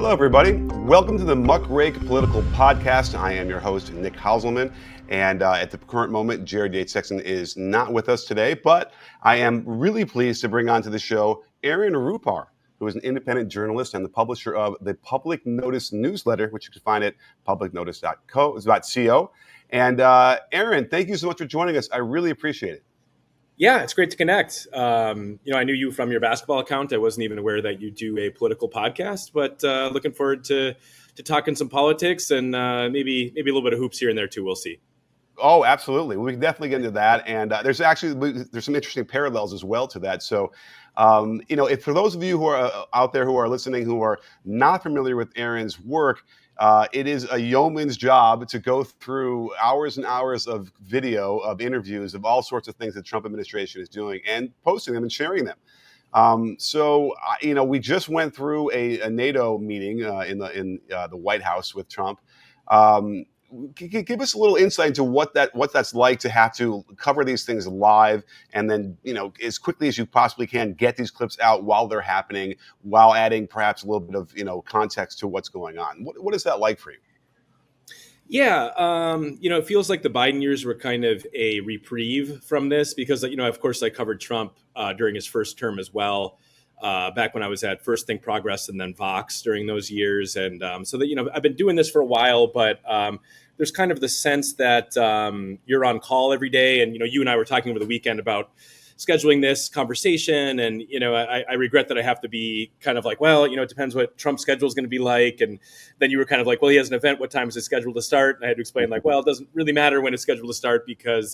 Hello, everybody. Welcome to the Muckrake Political Podcast. I am your host, Nick Hauselman. And at the current moment, Jared Yates Sexton is not with us today, but I am really pleased to bring onto the show Aaron Rupar, who is an independent journalist and the publisher of the Public Notice newsletter, which you can find at publicnotice.co. And Aaron, thank you so much for joining us. I really appreciate it. Yeah, it's great to connect. I knew you from your basketball account. I wasn't even aware that you do a political podcast, but looking forward to talking some politics and maybe a little bit of hoops here and there too. We'll see. Oh, absolutely. We can definitely get into that. And there's some interesting parallels as well to that. So, if for those of you who are out there who are listening, who are not familiar with Aaron's work, it is a yeoman's job to go through hours and hours of video, of interviews, of all sorts of things that the Trump administration is doing and posting them and sharing them. We just went through a NATO meeting in the White House with Trump. Give us a little insight into what that's like to have to cover these things live and then, as quickly as you possibly can, get these clips out while they're happening, while adding perhaps a little bit of, context to what's going on. What is that like for you? Yeah, it feels like the Biden years were kind of a reprieve from this because, of course, I covered Trump during his first term as well. Back when I was at First Think Progress and then Vox during those years. And so that, I've been doing this for a while, but there's kind of the sense that you're on call every day. And, you and I were talking over the weekend about scheduling this conversation. And, I regret that I have to be kind of like, well, it depends what Trump's schedule is going to be like. And then you were kind of like, well, he has an event. What time is it scheduled to start? And I had to explain like, well, it doesn't really matter when it's scheduled to start because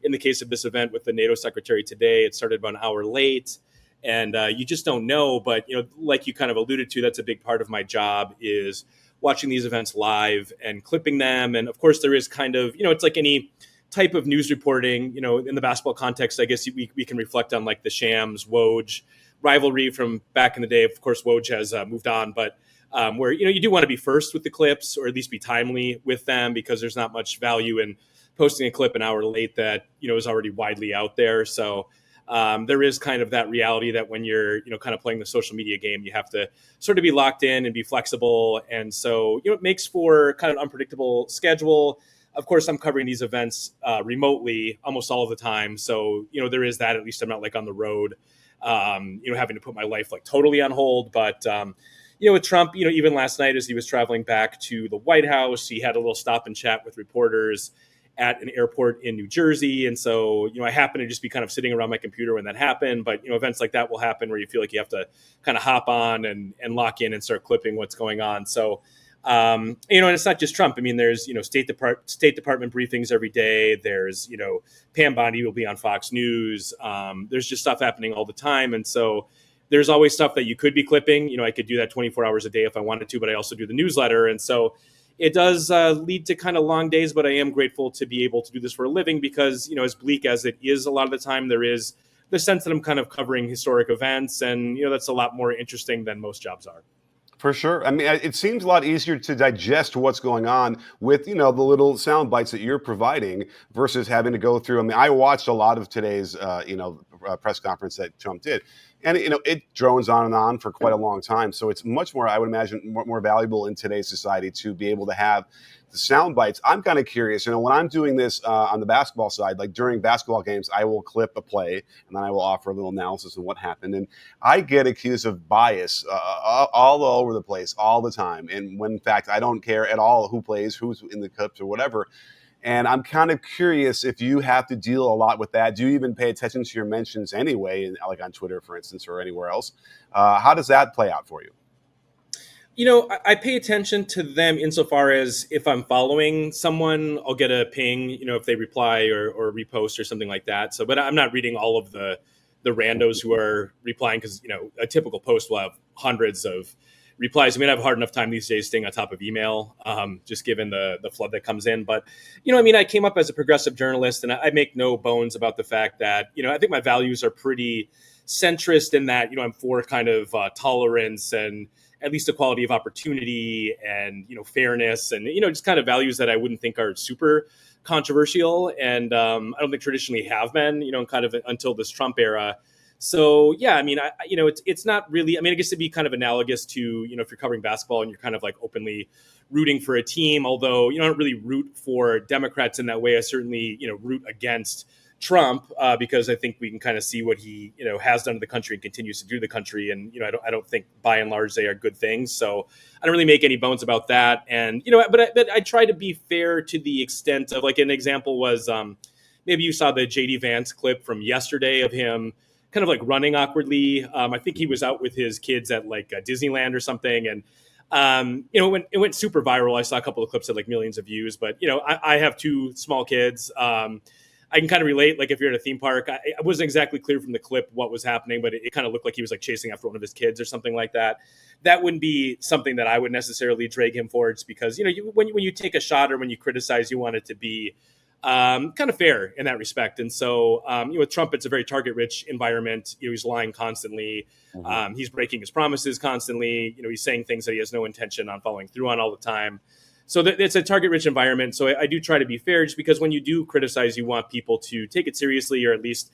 in the case of this event with the NATO secretary today, it started about an hour late. And you just don't know. But, like you kind of alluded to, that's a big part of my job is watching these events live and clipping them. And of course, there is kind of, it's like any type of news reporting, in the basketball context, I guess we can reflect on like the Shams Woj rivalry from back in the day. Of course, Woj has moved on, but where, you do want to be first with the clips or at least be timely with them because there's not much value in posting a clip an hour late that, is already widely out there. So there is kind of that reality that when you're, kind of playing the social media game, you have to sort of be locked in and be flexible. And so, it makes for kind of an unpredictable schedule. Of course, I'm covering these events remotely almost all of the time. So, there is that. At least I'm not like on the road, having to put my life like totally on hold. But, with Trump, even last night as he was traveling back to the White House, he had a little stop and chat with reporters at an airport in New Jersey. And so, I happened to just be kind of sitting around my computer when that happened. But, events like that will happen where you feel like you have to kind of hop on and lock in and start clipping what's going on. So, and it's not just Trump. I mean, there's, State Department briefings every day. There's, Pam Bondi will be on Fox News. There's just stuff happening all the time. And so there's always stuff that you could be clipping. I could do that 24 hours a day if I wanted to, but I also do the newsletter. And so it does lead to kind of long days, but I am grateful to be able to do this for a living because, as bleak as it is a lot of the time, there is the sense that I'm kind of covering historic events. And, that's a lot more interesting than most jobs are. For sure. I mean, it seems a lot easier to digest what's going on with, the little sound bites that you're providing versus having to go through. I mean, I watched a lot of today's, press conference that Trump did. And, it drones on and on for quite a long time. So it's much more, I would imagine, more valuable in today's society to be able to have the sound bites. I'm kind of curious, when I'm doing this on the basketball side, like during basketball games, I will clip a play and then I will offer a little analysis of what happened. And I get accused of bias all over the place all the time. And when, in fact, I don't care at all who plays, who's in the clips or whatever. And I'm kind of curious if you have to deal a lot with that. Do you even pay attention to your mentions anyway, like on Twitter, for instance, or anywhere else? How does that play out for you? I pay attention to them insofar as if I'm following someone, I'll get a ping, if they reply or repost or something like that. So, but I'm not reading all of the randos who are replying because, a typical post will have hundreds of replies. I mean, I have a hard enough time these days staying on top of email, just given the flood that comes in. But, I came up as a progressive journalist and I make no bones about the fact that, I think my values are pretty centrist in that, I'm for kind of tolerance and at least equality of opportunity and, fairness and, just kind of values that I wouldn't think are super controversial. And I don't think traditionally have been, kind of until this Trump era. So yeah, I mean, it's not really. I mean, I guess it'd be kind of analogous to, if you're covering basketball and you're kind of like openly rooting for a team. Although I don't really root for Democrats in that way. I certainly root against Trump because I think we can kind of see what he has done to the country and continues to do to the country. And I don't think by and large they are good things. So I don't really make any bones about that. And but I try to be fair to the extent of, like, an example was maybe you saw the JD Vance clip from yesterday of him kind of like running awkwardly. I think he was out with his kids at like Disneyland or something, and it went super viral. I saw a couple of clips at like millions of views, but I have two small kids. I can kind of relate. Like, if you're at a theme park, I wasn't exactly clear from the clip what was happening, but it kind of looked like he was like chasing after one of his kids or something like that. That wouldn't be something that I would necessarily drag him for. It's because when you take a shot or when you criticize, you want it to be kind of fair in that respect. And so, with Trump, it's a very target-rich environment. He's lying constantly. Mhm. He's breaking his promises constantly. He's saying things that he has no intention on following through on all the time. So it's a target-rich environment. So I do try to be fair, just because when you do criticize, you want people to take it seriously, or at least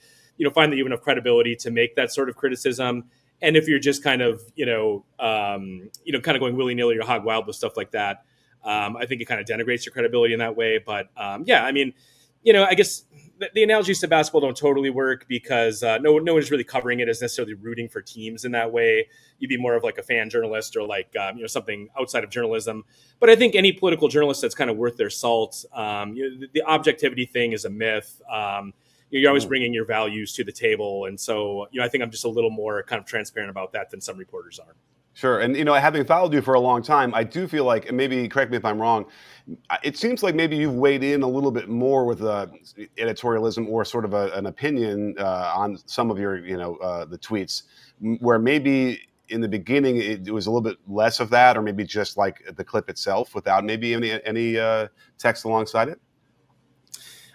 find that you have enough credibility to make that sort of criticism. And if you're just kind of kind of going willy-nilly or hog wild with stuff like that, I think it kind of denigrates your credibility in that way. But yeah, I mean, I guess the analogies to basketball don't totally work because no one is really covering it as necessarily rooting for teams in that way. You'd be more of like a fan journalist or like something outside of journalism. But I think any political journalist that's kind of worth their salt, the objectivity thing is a myth. You're always bringing your values to the table, and so I think I'm just a little more kind of transparent about that than some reporters are. Sure. And, having followed you for a long time, I do feel like, and maybe correct me if I'm wrong, it seems like maybe you've weighed in a little bit more with editorialism or sort of an opinion on some of your, the tweets, where maybe in the beginning it was a little bit less of that, or maybe just like the clip itself without maybe any text alongside it.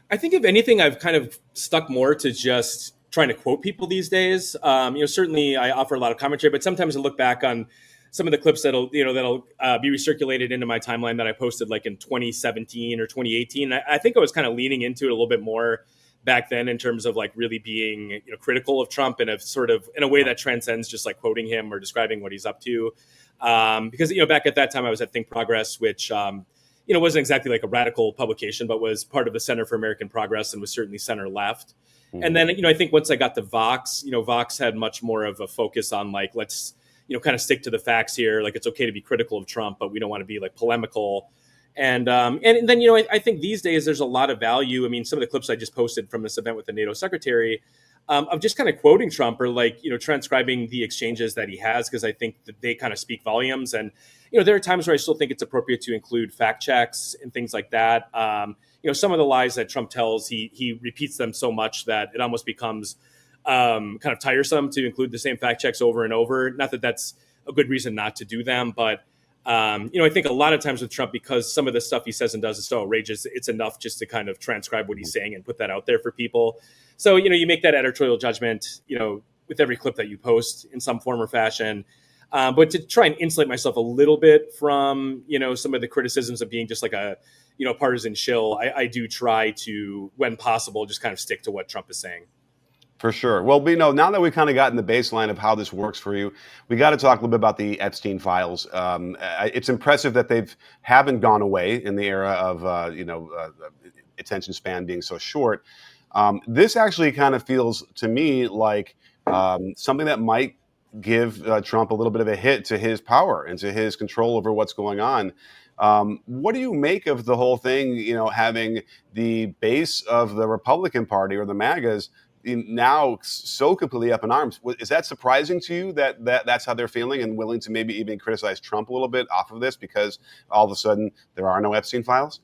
I think if anything, I've kind of stuck more to just trying to quote people these days. Certainly I offer a lot of commentary, but sometimes I look back on some of the clips that'll be recirculated into my timeline that I posted like in 2017 or 2018. I think I was kind of leaning into it a little bit more back then in terms of like really being critical of Trump in a sort of in a way that transcends just like quoting him or describing what he's up to. Because back at that time I was at Think Progress, which wasn't exactly like a radical publication, but was part of the Center for American Progress and was certainly center left. Mm-hmm. And then, I think once I got to Vox, Vox had much more of a focus on like, let's, kind of stick to the facts here. Like, it's okay to be critical of Trump, but we don't want to be like polemical. And then, I think these days there's a lot of value. I mean, some of the clips I just posted from this event with the NATO secretary of just kind of quoting Trump or like, transcribing the exchanges that he has, because I think that they kind of speak volumes. And, there are times where I still think it's appropriate to include fact checks and things like that. Some of the lies that Trump tells, he repeats them so much that it almost becomes kind of tiresome to include the same fact checks over and over. Not that that's a good reason not to do them, but I think a lot of times with Trump, because some of the stuff he says and does is so outrageous, it's enough just to kind of transcribe what he's saying and put that out there for people. So, you make that editorial judgment, with every clip that you post in some form or fashion. But to try and insulate myself a little bit from, some of the criticisms of being just like a, partisan shill, I do try to, when possible, just kind of stick to what Trump is saying. For sure. Well, now that we've kind of gotten the baseline of how this works for you, we got to talk a little bit about the Epstein Files. It's impressive that haven't gone away in the era of, attention span being so short. This actually kind of feels to me like something that might give Trump a little bit of a hit to his power and to his control over what's going on. What do you make of the whole thing, having the base of the Republican Party or the MAGAs now so completely up in arms? Is that surprising to you that's how they're feeling and willing to maybe even criticize Trump a little bit off of this because all of a sudden there are no Epstein files?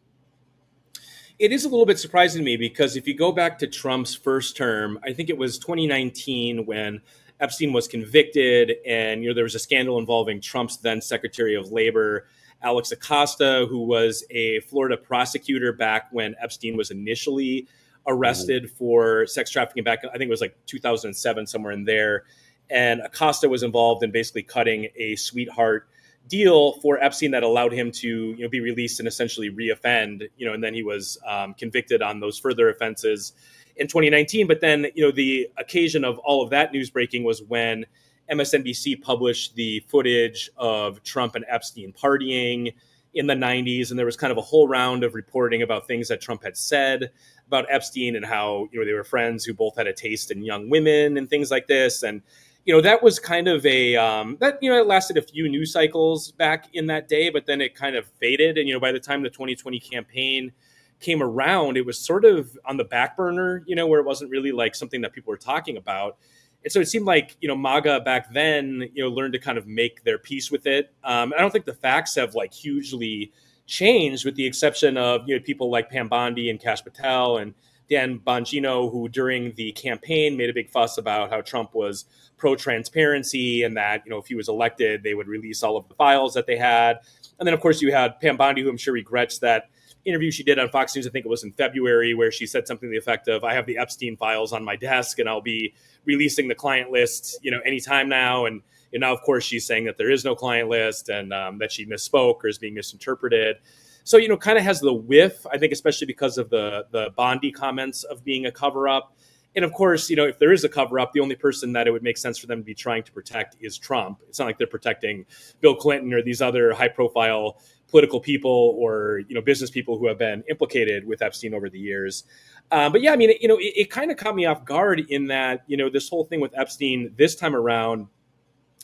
It is a little bit surprising to me because if you go back to Trump's first term, I think it was 2019 when Epstein was convicted, and there was a scandal involving Trump's then Secretary of Labor, Alex Acosta, who was a Florida prosecutor back when Epstein was initially arrested for sex trafficking back, I think it was like 2007, somewhere in there. And Acosta was involved in basically cutting a sweetheart deal for Epstein that allowed him to be released and essentially reoffend, and then he was convicted on those further offenses in 2019. But then, the occasion of all of that news breaking was when MSNBC published the footage of Trump and Epstein partying in the 90s. And there was kind of a whole round of reporting about things that Trump had said about Epstein and how, they were friends who both had a taste in young women and things like this. And, that was kind of it lasted a few news cycles back in that day, but then it kind of faded. And, by the time the 2020 campaign came around, it was sort of on the back burner, where it wasn't really like something that people were talking about. And so it seemed like, MAGA back then, learned to kind of make their peace with it. I don't think the facts have like hugely changed, with the exception of, people like Pam Bondi and Kash Patel and Dan Bongino, who during the campaign made a big fuss about how Trump was pro-transparency and that, if he was elected, they would release all of the files that they had. And then, of course, you had Pam Bondi, who I'm sure regrets that interview she did on Fox News, I think it was in February, where she said something to the effect of, I have the Epstein files on my desk and I'll be releasing the client list, anytime now. And now, of course, she's saying that there is no client list and that she misspoke or is being misinterpreted. So, kind of has the whiff, I think, especially because of the Bondi comments of being a cover up. And of course, if there is a cover up, the only person that it would make sense for them to be trying to protect is Trump. It's not like they're protecting Bill Clinton or these other high profile political people or, business people who have been implicated with Epstein over the years. But yeah, I mean, it kind of caught me off guard in that, this whole thing with Epstein this time around,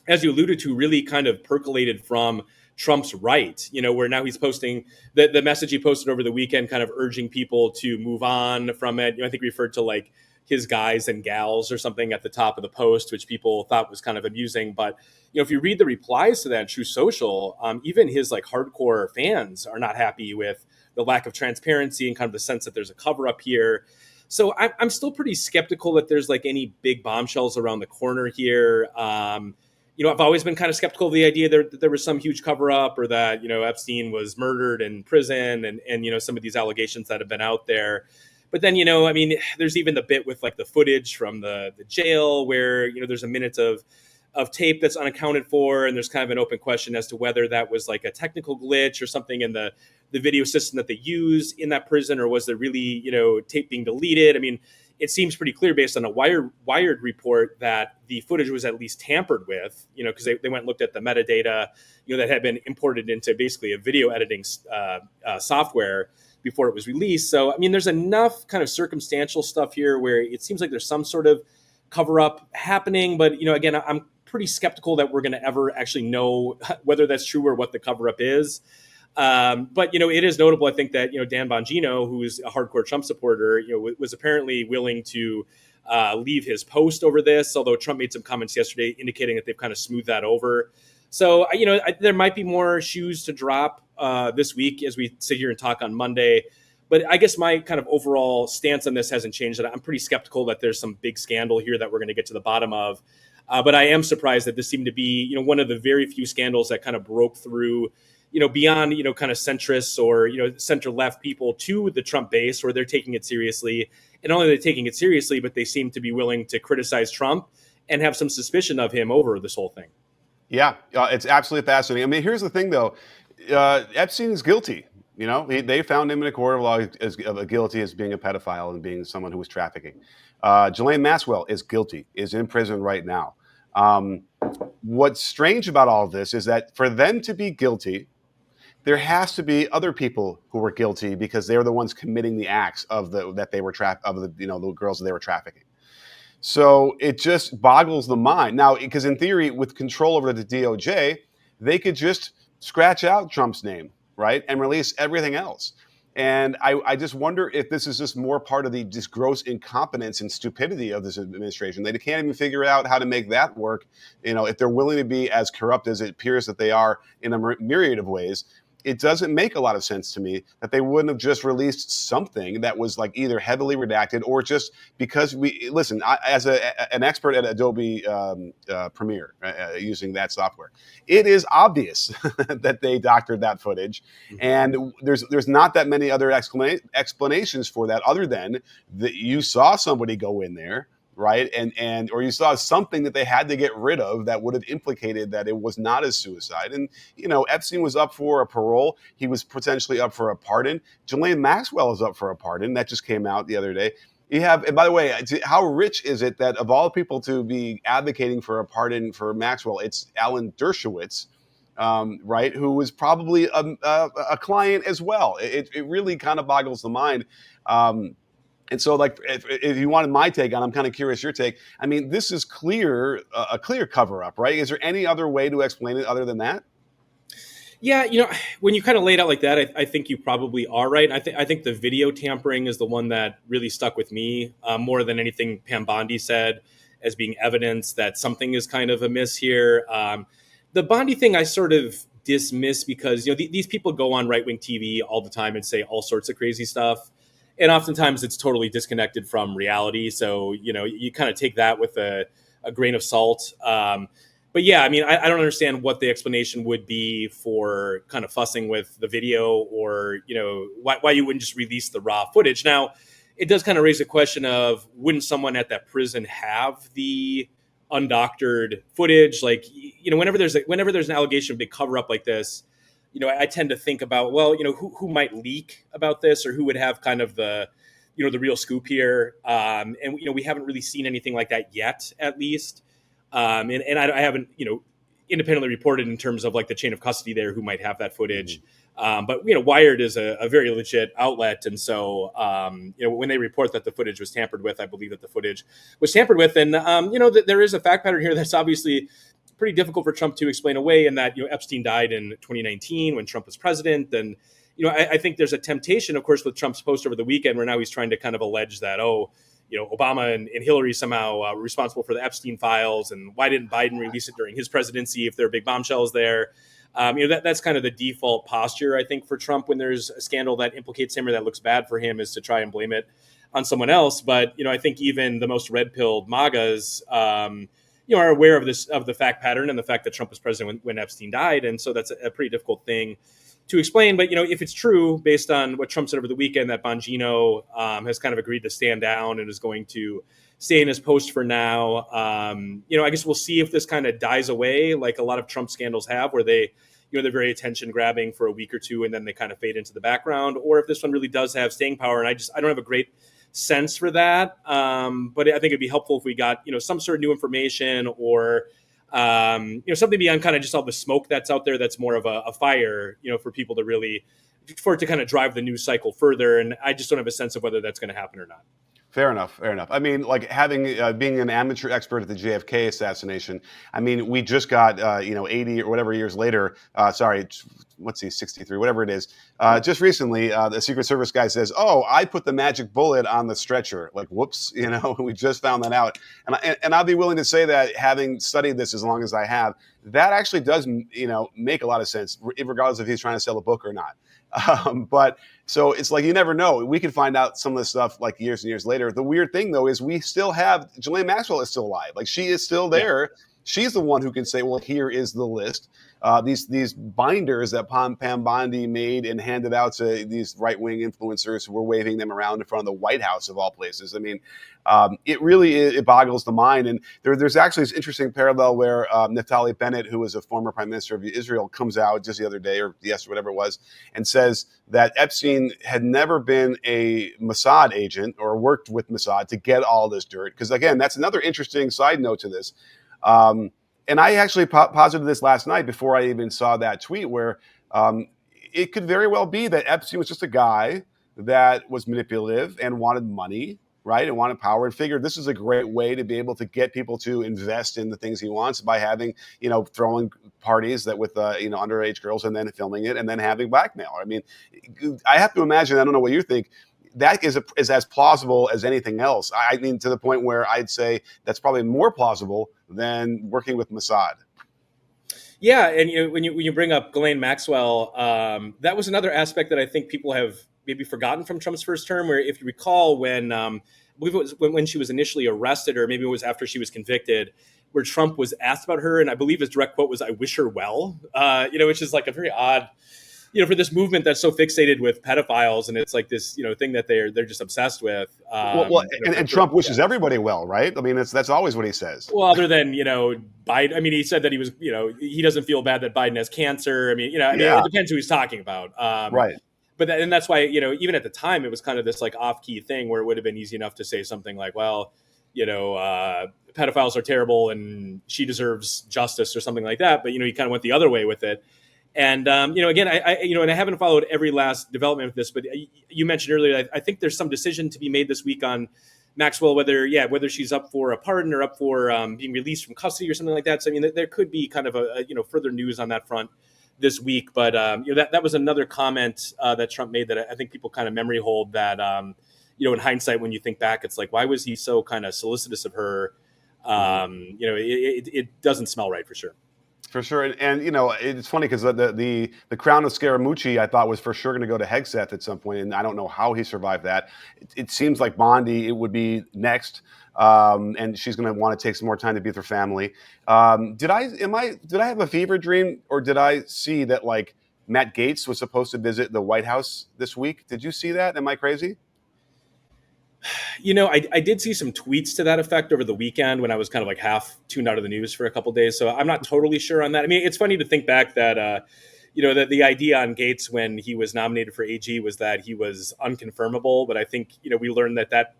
as you alluded to, really kind of percolated from Trump's right, where now he's posting the message he posted over the weekend, kind of urging people to move on from it. I think referred to like his guys and gals or something at the top of the post, which people thought was kind of amusing. But, if you read the replies to that in True Social, even his like hardcore fans are not happy with the lack of transparency and kind of the sense that there's a cover up here. So I'm still pretty skeptical that there's like any big bombshells around the corner here. I've always been kind of skeptical of the idea that there was some huge cover up or that, Epstein was murdered in prison and some of these allegations that have been out there. But then, there's even the bit with like the footage from the jail where, there's a minute of tape that's unaccounted for. And there's kind of an open question as to whether that was like a technical glitch or something in the video system that they use in that prison, or was there really, tape being deleted? I mean, it seems pretty clear based on a Wired report that the footage was at least tampered with, because they went and looked at the metadata, that had been imported into basically a video editing software before it was released. So, I mean, there's enough kind of circumstantial stuff here where it seems like there's some sort of cover up happening. But, again, I'm pretty skeptical that we're going to ever actually know whether that's true or what the cover up is. But, it is notable, I think, that, Dan Bongino, who's a hardcore Trump supporter, was apparently willing to leave his post over this, although Trump made some comments yesterday indicating that they've kind of smoothed that over. So, there might be more shoes to drop this week as we sit here and talk on Monday. But I guess my kind of overall stance on this hasn't changed. That I'm pretty skeptical that there's some big scandal here that we're going to get to the bottom of. But I am surprised that this seemed to be, one of the very few scandals that kind of broke through, beyond, kind of centrists or, center left people to the Trump base, where they're taking it seriously. And not only are they taking it seriously, but they seem to be willing to criticize Trump and have some suspicion of him over this whole thing. Yeah, it's absolutely fascinating. I mean, here's the thing, though. Epstein is guilty. They found him in a court of law as guilty as being a pedophile and being someone who was trafficking. Ghislaine Maxwell is guilty, is in prison right now. What's strange about all of this is that for them to be guilty, there has to be other people who were guilty because they were the ones committing the acts of the girls that they were trafficking. So it just boggles the mind. Now, because in theory, with control over the DOJ, they could just scratch out Trump's name, right, and release everything else. And I just wonder if this is just more part of the just gross incompetence and stupidity of this administration. They can't even figure out how to make that work. If they're willing to be as corrupt as it appears that they are in a myriad of ways, it doesn't make a lot of sense to me that they wouldn't have just released something that was like either heavily redacted or just because as an expert at Adobe Premiere using that software, it is obvious that they doctored that footage. And there's not that many other explanations for that other than that you saw somebody go in there, right? And or you saw something that they had to get rid of that would have implicated that it was not a suicide. And, Epstein was up for a parole. He was potentially up for a pardon. Ghislaine Maxwell is up for a pardon. That just came out the other day. You have, and by the way, how rich is it that of all people to be advocating for a pardon for Maxwell, it's Alan Dershowitz, right, who was probably a client as well. It really kind of boggles the mind. And so, like, if you wanted my take on, I'm kind of curious your take. I mean, this is clear, a clear cover up, right? Is there any other way to explain it other than that? Yeah, when you kind of lay it out like that, I think you probably are right. I think the video tampering is the one that really stuck with me more than anything Pam Bondi said as being evidence that something is kind of amiss here. The Bondi thing I sort of dismiss because these people go on right wing TV all the time and say all sorts of crazy stuff, and oftentimes it's totally disconnected from reality. So you kind of take that with a grain of salt. But yeah, I mean, I don't understand what the explanation would be for kind of fussing with the video, or why you wouldn't just release the raw footage. Now, it does kind of raise a question of, wouldn't someone at that prison have the undoctored footage? Like, whenever there's an allegation of big cover up like this, I tend to think about, well, who might leak about this, or who would have kind of the the real scoop here. And we haven't really seen anything like that yet, at least. And I haven't, independently reported in terms of like the chain of custody there who might have that footage. But Wired is a very legit outlet, and so when they report that the footage was tampered with, I believe that the footage was tampered with, and that there is a fact pattern here that's obviously pretty difficult for Trump to explain away. And that Epstein died in 2019 when Trump was president, and I think there's a temptation, of course, with Trump's post over the weekend, where now he's trying to kind of allege that Obama and Hillary somehow were responsible for the Epstein Files, and why didn't Biden release it during his presidency if there are big bombshells there? That's kind of the default posture, I think, for Trump when there's a scandal that implicates him or that looks bad for him, is to try and blame it on someone else. But I think even the most red-pilled MAGAs, are aware of the fact pattern and the fact that Trump was president when Epstein died, and so that's a pretty difficult thing to explain. But if it's true, based on what Trump said over the weekend, that Bongino has kind of agreed to stand down and is going to stay in his post for now, I guess we'll see if this kind of dies away, like a lot of Trump scandals have, where they they're very attention grabbing for a week or two and then they kind of fade into the background, or if this one really does have staying power. And I don't have a great sense for that, but I think it'd be helpful if we got some sort of new information, or something beyond kind of just all the smoke that's out there, that's more of a fire, for people to really, for it to kind of drive the news cycle further. And I just don't have a sense of whether that's going to happen or not. Fair enough. I mean, like being an amateur expert at the JFK assassination, I mean, we just got, 80 or whatever years later, 63, whatever it is. Just recently, the Secret Service guy says, "Oh, I put the magic bullet on the stretcher." Like, whoops, we just found that out. And I'll be willing to say that, having studied this as long as I have, that actually does, make a lot of sense, regardless if he's trying to sell a book or not. But so it's like, you never know. We could find out some of this stuff like years and years later. The weird thing, though, is we still have Ghislaine Maxwell is still alive. Like, she is still there. Yeah. She's the one who can say, well, here is the list. These binders that Pam Bondi made and handed out to these right-wing influencers who were waving them around in front of the White House, of all places. I mean, it really it boggles the mind. And there's actually this interesting parallel where Naftali Bennett, who was a former prime minister of Israel, comes out just the other day, or yesterday, whatever it was, and says that Epstein had never been a Mossad agent or worked with Mossad to get all this dirt. Because, again, that's another interesting side note to this. And I actually posited this last night before I even saw that tweet, where it could very well be that Epstein was just a guy that was manipulative and wanted money, right, and wanted power, and figured this is a great way to be able to get people to invest in the things he wants by having, throwing parties that with, underage girls, and then filming it, and then having blackmail. I mean, I have to imagine, I don't know what you think, that is as plausible as anything else. I mean, to the point where I'd say that's probably more plausible than working with Mossad. Yeah, and when you bring up Ghislaine Maxwell, that was another aspect that I think people have maybe forgotten from Trump's first term. Where, if you recall, when I believe it was when she was initially arrested, or maybe it was after she was convicted, where Trump was asked about her, and I believe his direct quote was, "I wish her well," which is like a very odd. For this movement that's so fixated with pedophiles, and it's like this, thing that they're just obsessed with. And Trump wishes everybody well, right? I mean, that's always what he says. Well, other than Biden, I mean, he said that he was, he doesn't feel bad that Biden has cancer. I mean, it depends who he's talking about. Right. and that's why, even at the time, it was kind of this like off-key thing where it would have been easy enough to say something like, well, pedophiles are terrible and she deserves justice or something like that. But, he kind of went the other way with it. And, again, and I haven't followed every last development with this, but you mentioned earlier, I think there's some decision to be made this week on Maxwell, whether she's up for a pardon or up for being released from custody or something like that. So, there could be kind of a further news on that front this week. But, that was another comment that Trump made that I think people kind of memory hold that, in hindsight, when you think back, it's like, why was he so kind of solicitous of her? It doesn't smell right for sure. For sure, and it's funny because the crown of Scaramucci I thought was for sure going to go to Hegseth at some point, and I don't know how he survived that. It seems like Bondi it would be next, and she's going to want to take some more time to be with her family. Did I have a fever dream, or did I see that like Matt Gaetz was supposed to visit the White House this week? Did you see that? Am I crazy? I did see some tweets to that effect over the weekend when I was kind of like half tuned out of the news for a couple of days. So I'm not totally sure on that. I mean, it's funny to think back that, that the idea on Gaetz when he was nominated for AG was that he was unconfirmable. But I think, we learned that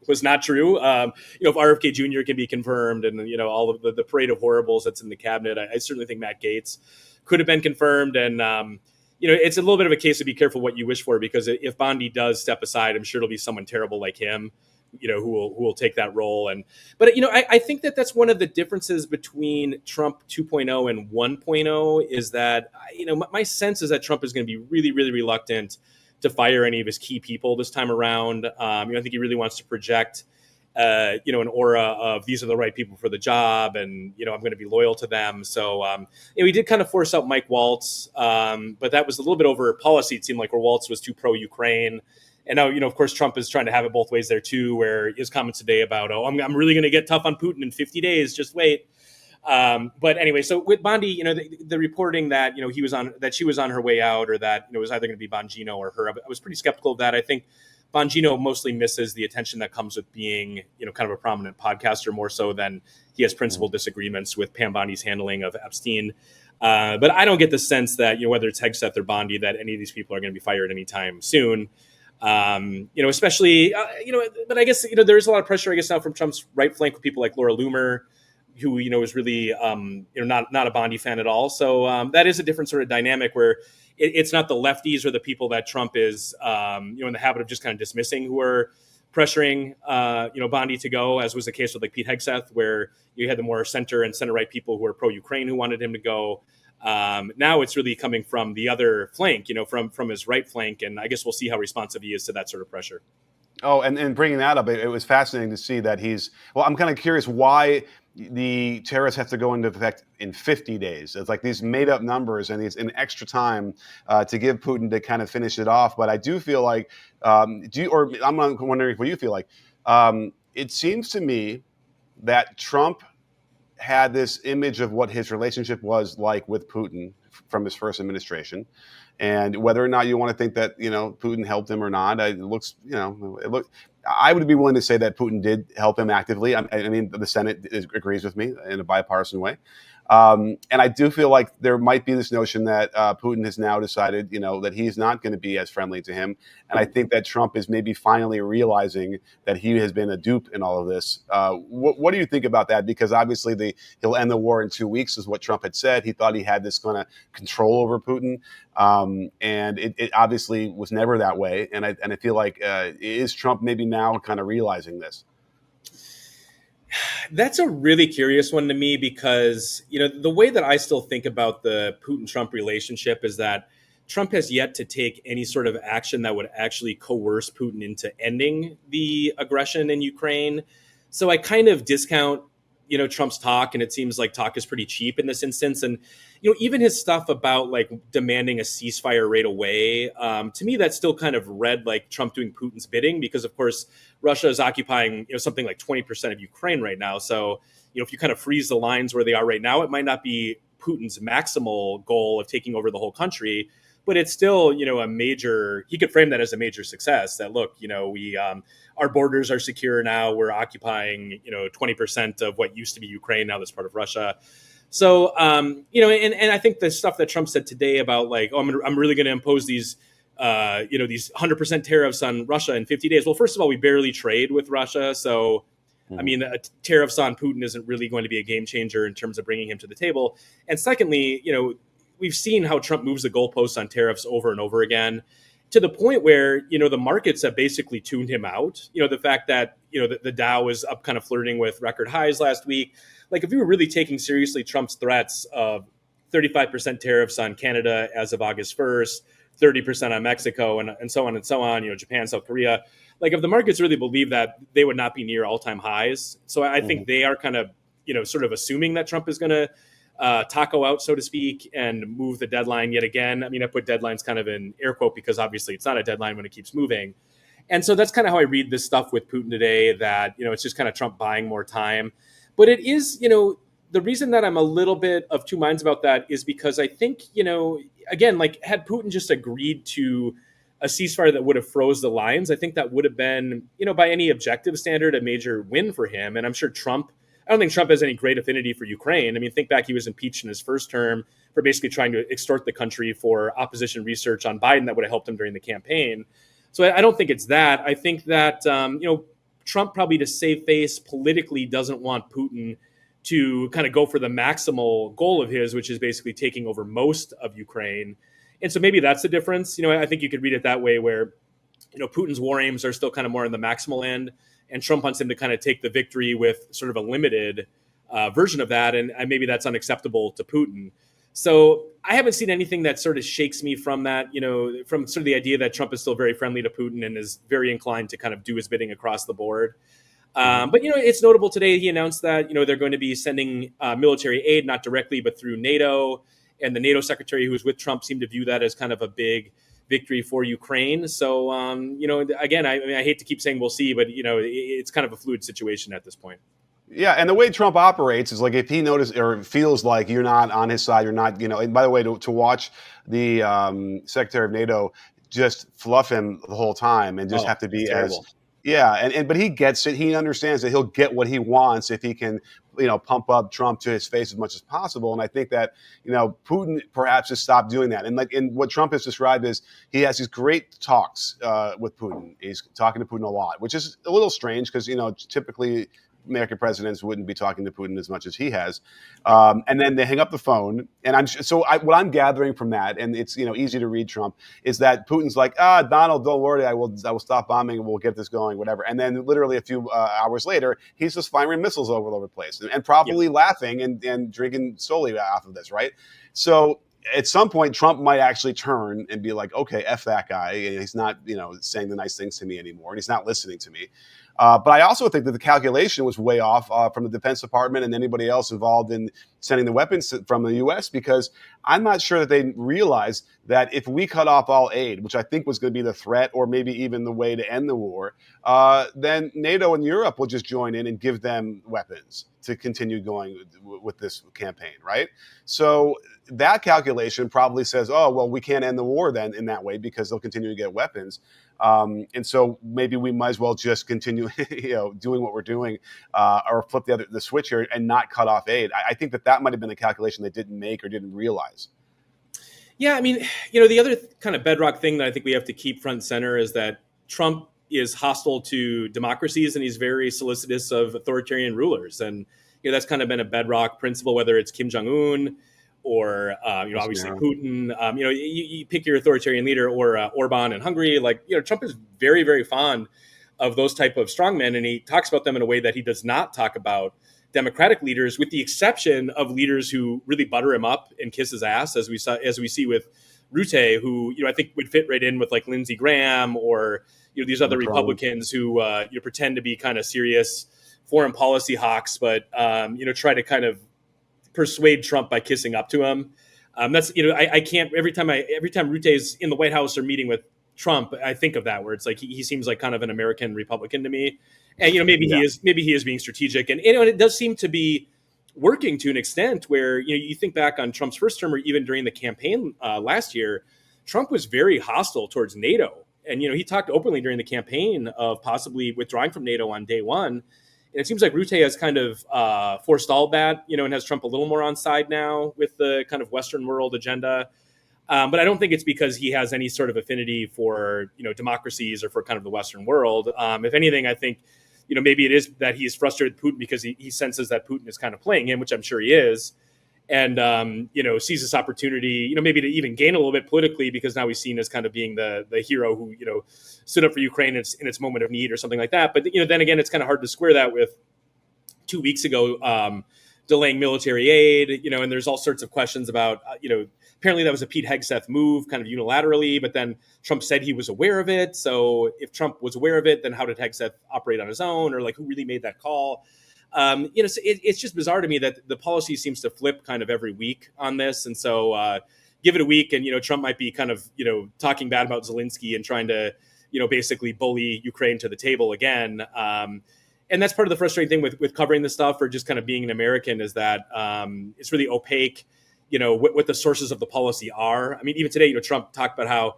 was not true. If RFK Jr. can be confirmed and, all of the parade of horribles that's in the cabinet, I certainly think Matt Gaetz could have been confirmed. And, it's a little bit of a case of be careful what you wish for, because if Bondi does step aside, I'm sure it'll be someone terrible like him, who will take that role. But I think that's one of the differences between Trump 2.0 and 1.0 is that, my sense is that Trump is going to be really, really reluctant to fire any of his key people this time around. I think he really wants to project, an aura of these are the right people for the job, and I'm going to be loyal to them. So we did kind of force out Mike Waltz, but that was a little bit over policy. It seemed like where Waltz was too pro-Ukraine, and now of course Trump is trying to have it both ways there too. Where his comments today about I'm really going to get tough on Putin in 50 days, just wait. But anyway, so with Bondi, the reporting that she was on her way out, or that it was either going to be Bongino or her, I was pretty skeptical of that. I think Bongino mostly misses the attention that comes with being, kind of a prominent podcaster, more so than he has principal disagreements with Pam Bondi's handling of Epstein. But I don't get the sense that, whether it's Hegseth or Bondi, that any of these people are going to be fired anytime soon. Especially, but I guess, there is a lot of pressure, I guess, now from Trump's right flank with people like Laura Loomer, who, is really, not a Bondi fan at all. So that is a different sort of dynamic where it's not the lefties or the people that Trump is, in the habit of just kind of dismissing, who are pressuring, Bondi to go, as was the case with like Pete Hegseth, where you had the more center and center right people who are pro-Ukraine who wanted him to go. Now it's really coming from the other flank, from his right flank. And I guess we'll see how responsive he is to that sort of pressure. Oh, and bringing that up, it was fascinating to see that I'm kind of curious why the tariffs have to go into effect in 50 days. It's like these made up numbers and it's an extra time to give Putin to kind of finish it off. But I do feel like, I'm wondering what you feel like. It seems to me that Trump had this image of what his relationship was like with Putin from his first administration. And whether or not you want to think that, Putin helped him or not, I would be willing to say that Putin did help him actively. I mean, the Senate agrees with me in a bipartisan way. And I do feel like there might be this notion that Putin has now decided, that he's not going to be as friendly to him. And I think that Trump is maybe finally realizing that he has been a dupe in all of this. What do you think about that? Because obviously he'll end the war in 2 weeks is what Trump had said. He thought he had this kind of control over Putin. And it obviously was never that way. And I feel like is Trump maybe now kind of realizing this? That's a really curious one to me because, the way that I still think about the Putin-Trump relationship is that Trump has yet to take any sort of action that would actually coerce Putin into ending the aggression in Ukraine. So I kind of discount, Trump's talk, and it seems like talk is pretty cheap in this instance. And, even his stuff about like demanding a ceasefire right away, to me, that still kind of read like Trump doing Putin's bidding, because of course, Russia is occupying, something like 20% of Ukraine right now. So, if you kind of freeze the lines where they are right now, it might not be Putin's maximal goal of taking over the whole country, but it's still, a major, he could frame that as a major success that, look, we, our borders are secure now. We're occupying, 20% of what used to be Ukraine. Now that's part of Russia. So, and I think the stuff that Trump said today about like, I'm really going to impose these these 100% tariffs on Russia in 50 days. Well, first of all, we barely trade with Russia. So, I mean, tariffs on Putin isn't really going to be a game changer in terms of bringing him to the table. And secondly, we've seen how Trump moves the goalposts on tariffs over and over again, to the point where, the markets have basically tuned him out. The fact that, the Dow is up kind of flirting with record highs last week. Like, if we were really taking seriously Trump's threats of 35% tariffs on Canada as of August 1st, 30% on Mexico, and so on and so on, Japan, South Korea, like, if the markets really believe that, they would not be near all-time highs. So I think they are kind of, sort of assuming that Trump is going to taco out, so to speak, and move the deadline yet again. I mean, I put deadlines kind of in air quote because obviously it's not a deadline when it keeps moving. And so that's kind of how I read this stuff with Putin today, that, it's just kind of Trump buying more time. But it is, the reason that I'm a little bit of two minds about that is because I think, again, like, had Putin just agreed to a ceasefire that would have froze the lines, I think that would have been, by any objective standard, a major win for him. And I'm sure I don't think Trump has any great affinity for Ukraine. I mean, think back, he was impeached in his first term for basically trying to extort the country for opposition research on Biden that would have helped him during the campaign. So I don't think it's that. I think that, Trump, probably to save face politically, doesn't want Putin to kind of go for the maximal goal of his, which is basically taking over most of Ukraine. And so maybe that's the difference. I think you could read it that way, where, Putin's war aims are still kind of more on the maximal end, and Trump wants him to kind of take the victory with sort of a limited version of that. And maybe that's unacceptable to Putin. So I haven't seen anything that sort of shakes me from that, from sort of the idea that Trump is still very friendly to Putin and is very inclined to kind of do his bidding across the board. But, it's notable today, he announced that, they're going to be sending military aid, not directly, but through NATO. And the NATO secretary who was with Trump seemed to view that as kind of a big victory for Ukraine. So, again, I hate to keep saying we'll see, but, it's kind of a fluid situation at this point. Yeah, and the way Trump operates is like, if he notices or feels like you're not on his side, you're not, and by the way, to watch the Secretary of NATO just fluff him the whole time and just have to be as, but he gets it. He understands that he'll get what he wants if he can, pump up Trump to his face as much as possible. And I think that, Putin perhaps has stopped doing that. And what Trump has described is he has these great talks with Putin. He's talking to Putin a lot, which is a little strange because, typically American presidents wouldn't be talking to Putin as much as he has. And then they hang up the phone. And what I'm gathering from that, and it's, easy to read Trump, is that Putin's like, Donald, don't worry, I will stop bombing and we'll get this going, whatever. And then literally a few hours later, he's just firing missiles all over the place and probably laughing and drinking solely off of this, right? So at some point, Trump might actually turn and be like, okay, F that guy. And he's not, saying the nice things to me anymore. And he's not listening to me. But I also think that the calculation was way off from the Defense Department and anybody else involved in sending the weapons from the U.S., because I'm not sure that they realized that if we cut off all aid, which I think was going to be the threat or maybe even the way to end the war, then NATO and Europe will just join in and give them weapons to continue going with this campaign, right? So that calculation probably says, oh, well, we can't end the war then in that way because they'll continue to get weapons. And so maybe we might as well just continue, doing what we're doing, or flip the switch here and not cut off aid. I think that might have been a calculation they didn't make or didn't realize. Yeah, I mean, the other kind of bedrock thing that I think we have to keep front and center is that Trump is hostile to democracies and he's very solicitous of authoritarian rulers. And, that's kind of been a bedrock principle, whether it's Kim Jong-un or, obviously Putin, you pick your authoritarian leader, or Orban in Hungary. Like, Trump is very, very fond of those type of strongmen. And he talks about them in a way that he does not talk about democratic leaders, with the exception of leaders who really butter him up and kiss his ass, as we see with Rutte, who, I think would fit right in with like Lindsey Graham or, these other Republicans who, pretend to be kind of serious foreign policy hawks, but, try to kind of persuade Trump by kissing up to him. That's, I can't, every time Rutte is in the White House or meeting with Trump, I think of that, where it's like, he seems like kind of an American Republican to me. And, maybe he is being strategic. And, it does seem to be working to an extent where, you think back on Trump's first term or even during the campaign last year, Trump was very hostile towards NATO. And, he talked openly during the campaign of possibly withdrawing from NATO on day one. And it seems like Rutte has kind of forestalled that, and has Trump a little more on side now with the kind of Western world agenda. But I don't think it's because he has any sort of affinity for, democracies or for kind of the Western world. If anything, I think, maybe it is that he's frustrated with Putin because he senses that Putin is kind of playing him, which I'm sure he is, and sees this opportunity, maybe to even gain a little bit politically because now he's seen as kind of being the hero who stood up for Ukraine in its moment of need or something like that. But then again, it's kind of hard to square that with 2 weeks ago delaying military aid, and there's all sorts of questions about apparently that was a Pete Hegseth move kind of unilaterally, but then Trump said he was aware of it. So if Trump was aware of it, then how did Hegseth operate on his own, or like who really made that call? So it's just bizarre to me that the policy seems to flip kind of every week on this. And so give it a week and, Trump might be kind of, talking bad about Zelensky and trying to, basically bully Ukraine to the table again. And that's part of the frustrating thing with covering this stuff or just kind of being an American is that it's really opaque, what the sources of the policy are. I mean, even today, Trump talked about how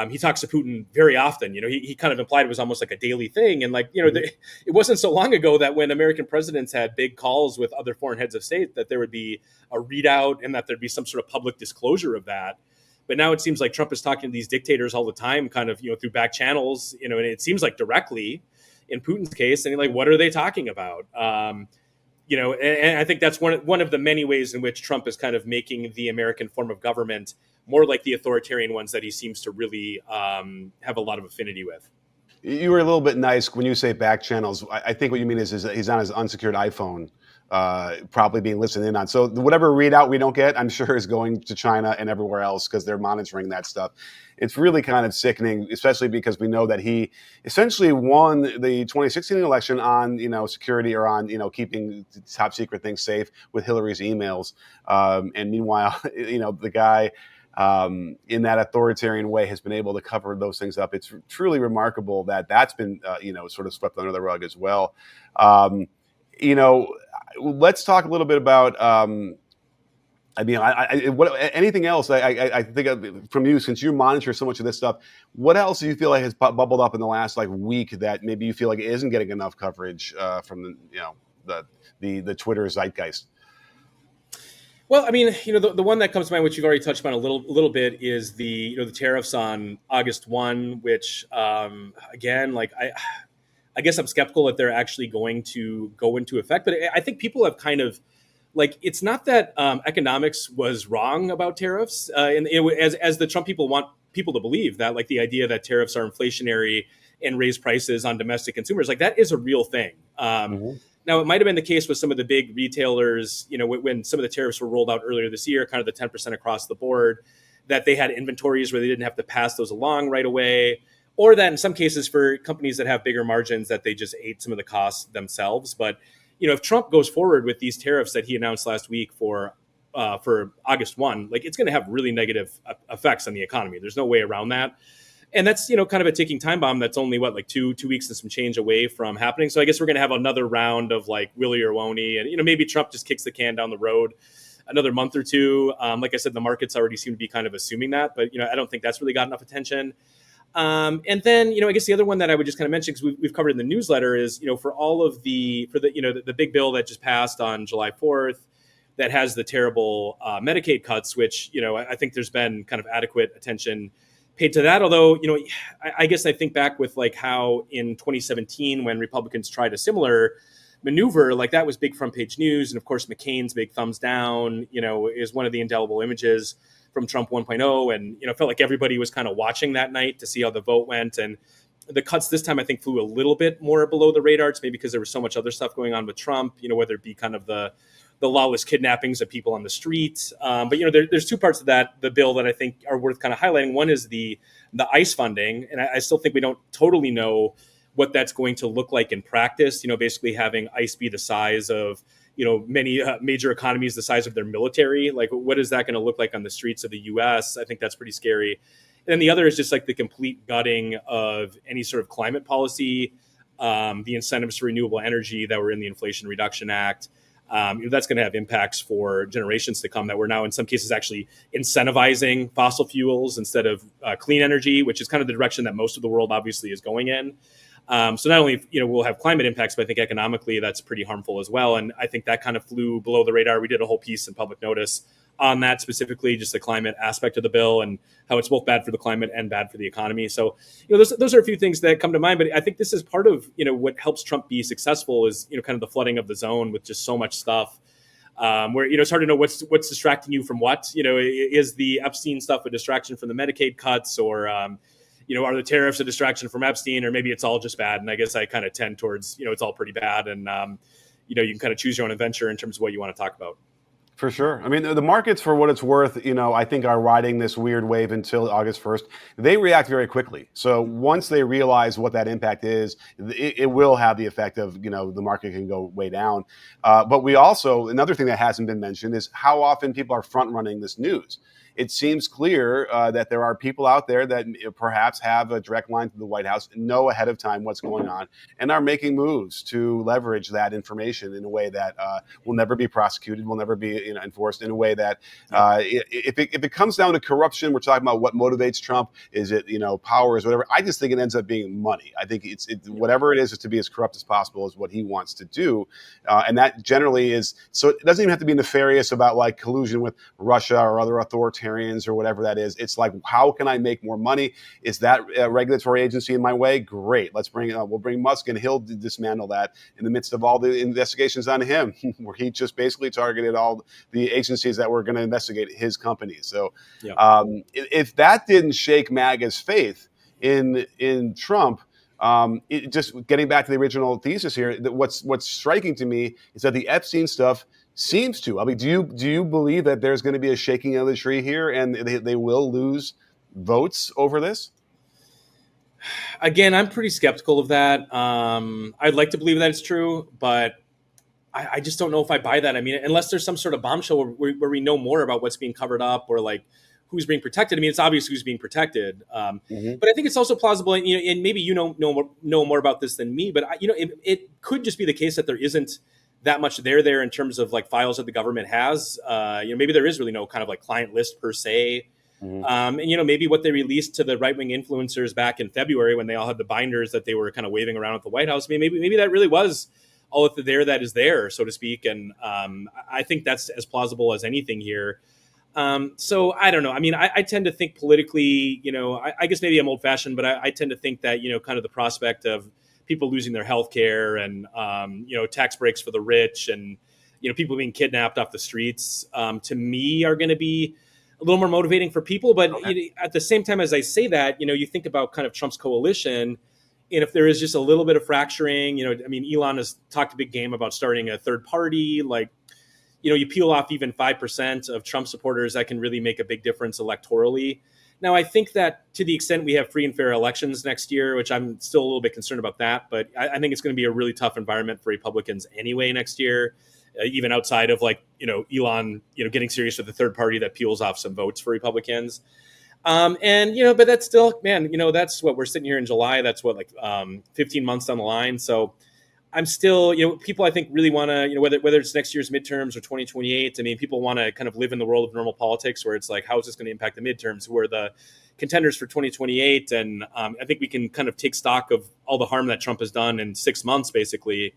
he talks to Putin very often. He kind of implied it was almost like a daily thing. And like, it wasn't so long ago that when American presidents had big calls with other foreign heads of state, that there would be a readout and that there'd be some sort of public disclosure of that. But now it seems like Trump is talking to these dictators all the time, kind of, through back channels, and it seems like directly in Putin's case. And like, what are they talking about? And I think that's one of the many ways in which Trump is kind of making the American form of government more like the authoritarian ones that he seems to really have a lot of affinity with. You were a little bit nice when you say back channels. I think what you mean is he's on his unsecured iPhone, probably being listened in on. So whatever readout we don't get, I'm sure is going to China and everywhere else because they're monitoring that stuff. It's really kind of sickening, especially because we know that he essentially won the 2016 election on, security or on, keeping top secret things safe with Hillary's emails. And meanwhile, the guy in that authoritarian way has been able to cover those things up. It's truly remarkable that that's been, sort of swept under the rug as well. Let's talk a little bit about, anything else I think from you, since you monitor so much of this stuff, what else do you feel like has bubbled up in the last week that maybe you feel like it isn't getting enough coverage from the Twitter zeitgeist? Well, I mean, the one that comes to mind, which you've already touched on a little bit, is the the tariffs on August 1, which again, like I guess I'm skeptical that they're actually going to go into effect. But I think people have kind of it's not that economics was wrong about tariffs, and as the Trump people want people to believe that the idea that tariffs are inflationary and raise prices on domestic consumers, that is a real thing. Now, it might have been the case with some of the big retailers, when some of the tariffs were rolled out earlier this year, kind of the 10% across the board, that they had inventories where they didn't have to pass those along right away, or that in some cases for companies that have bigger margins that they just ate some of the costs themselves. But, if Trump goes forward with these tariffs that he announced last week for August 1, it's going to have really negative effects on the economy. There's no way around that. And that's, kind of a ticking time bomb that's only, two weeks and some change away from happening. So I guess we're going to have another round of will he or won't he? And, maybe Trump just kicks the can down the road another month or two. Like I said, the markets already seem to be kind of assuming that. But, I don't think that's really got enough attention. And then, I guess the other one that I would just kind of mention, because we've covered in the newsletter, is, for the big bill that just passed on July 4th that has the terrible Medicaid cuts, which, I think there's been kind of adequate attention paid to that. Although, I guess I think back with how in 2017, when Republicans tried a similar maneuver, that was big front page news. And of course, McCain's big thumbs down, is one of the indelible images from Trump 1.0. And, felt like everybody was kind of watching that night to see how the vote went. And the cuts this time, I think, flew a little bit more below the radar. It's maybe because there was so much other stuff going on with Trump, whether it be kind of the lawless kidnappings of people on the street. But, there's two parts of the bill that I think are worth kind of highlighting. One is the ICE funding. And I still think we don't totally know what that's going to look like in practice, basically having ICE be the size of, many major economies, the size of their military. What is that going to look like on the streets of the US? I think that's pretty scary. And then the other is just the complete gutting of any sort of climate policy, the incentives for renewable energy that were in the Inflation Reduction Act. That's going to have impacts for generations to come, that we're now in some cases actually incentivizing fossil fuels instead of clean energy, which is kind of the direction that most of the world obviously is going in. So not only, we'll have climate impacts, but I think economically that's pretty harmful as well. And I think that kind of flew below the radar. We did a whole piece in Public Notice on that specifically, just the climate aspect of the bill and how it's both bad for the climate and bad for the economy. So, those are a few things that come to mind. But I think this is part of, what helps Trump be successful is, kind of the flooding of the zone with just so much stuff. Where it's hard to know what's distracting you from what. Is the Epstein stuff a distraction from the Medicaid cuts, or are the tariffs a distraction from Epstein, or maybe it's all just bad? And I guess I kind of tend towards it's all pretty bad, and you can kind of choose your own adventure in terms of what you want to talk about. For sure. I mean, the markets, for what it's worth, I think are riding this weird wave until August 1st. They react very quickly. So once they realize what that impact is, it will have the effect of, the market can go way down. But we also, another thing that hasn't been mentioned is how often people are front running this news. It seems clear that there are people out there that perhaps have a direct line to the White House, know ahead of time what's going on, and are making moves to leverage that information in a way that will never be prosecuted, will never be enforced, in a way that if it comes down to corruption, we're talking about what motivates Trump. Is it power, is whatever? I just think it ends up being money. I think it's whatever it is to be as corrupt as possible is what he wants to do, and that generally is. So it doesn't even have to be nefarious about like collusion with Russia or other authoritarians or whatever that is. It's like, how can I make more money? Is that a regulatory agency in my way? Great. We'll bring Musk and he'll dismantle that in the midst of all the investigations on him, where he just basically targeted all the agencies that were going to investigate his company. So if that didn't shake MAGA's faith in Trump, just getting back to the original thesis here, that what's striking to me is that the Epstein stuff seems to. I mean, do you believe that there's going to be a shaking of the tree here, and they will lose votes over this? Again, I'm pretty skeptical of that. I'd like to believe that it's true, but I just don't know if I buy that. I mean, unless there's some sort of bombshell where we know more about what's being covered up, or like who's being protected. I mean, it's obvious who's being protected, but I think it's also plausible. And, and maybe know more about this than me. But it could just be the case that there isn't that much there in terms of like files that the government has. Maybe there is really no kind of like client list per se. And maybe what they released to the right-wing influencers back in February, when they all had the binders that they were kind of waving around at the White House, maybe that really was all of the there that is there, so to speak. And I think that's as plausible as anything here. So I don't know. I mean, I tend to think politically, I guess maybe I'm old fashioned, but I tend to think that, kind of the prospect of people losing their health care and, tax breaks for the rich and, people being kidnapped off the streets, to me are going to be a little more motivating for people. But at the same time, as I say that, you think about kind of Trump's coalition, and if there is just a little bit of fracturing, Elon has talked a big game about starting a third party, like, you peel off even 5% of Trump supporters, that can really make a big difference electorally. Now, I think that to the extent we have free and fair elections next year, which I'm still a little bit concerned about that, but I think it's going to be a really tough environment for Republicans anyway next year, even outside of like, Elon, getting serious with the third party that peels off some votes for Republicans. But that's still, man, that's what we're sitting here in July. That's what, like 15 months down the line. So I'm still, people I think really want to, whether it's next year's midterms or 2028, people want to kind of live in the world of normal politics where it's like, how is this going to impact the midterms? Who are the contenders for 2028? And I think we can kind of take stock of all the harm that Trump has done in 6 months, basically.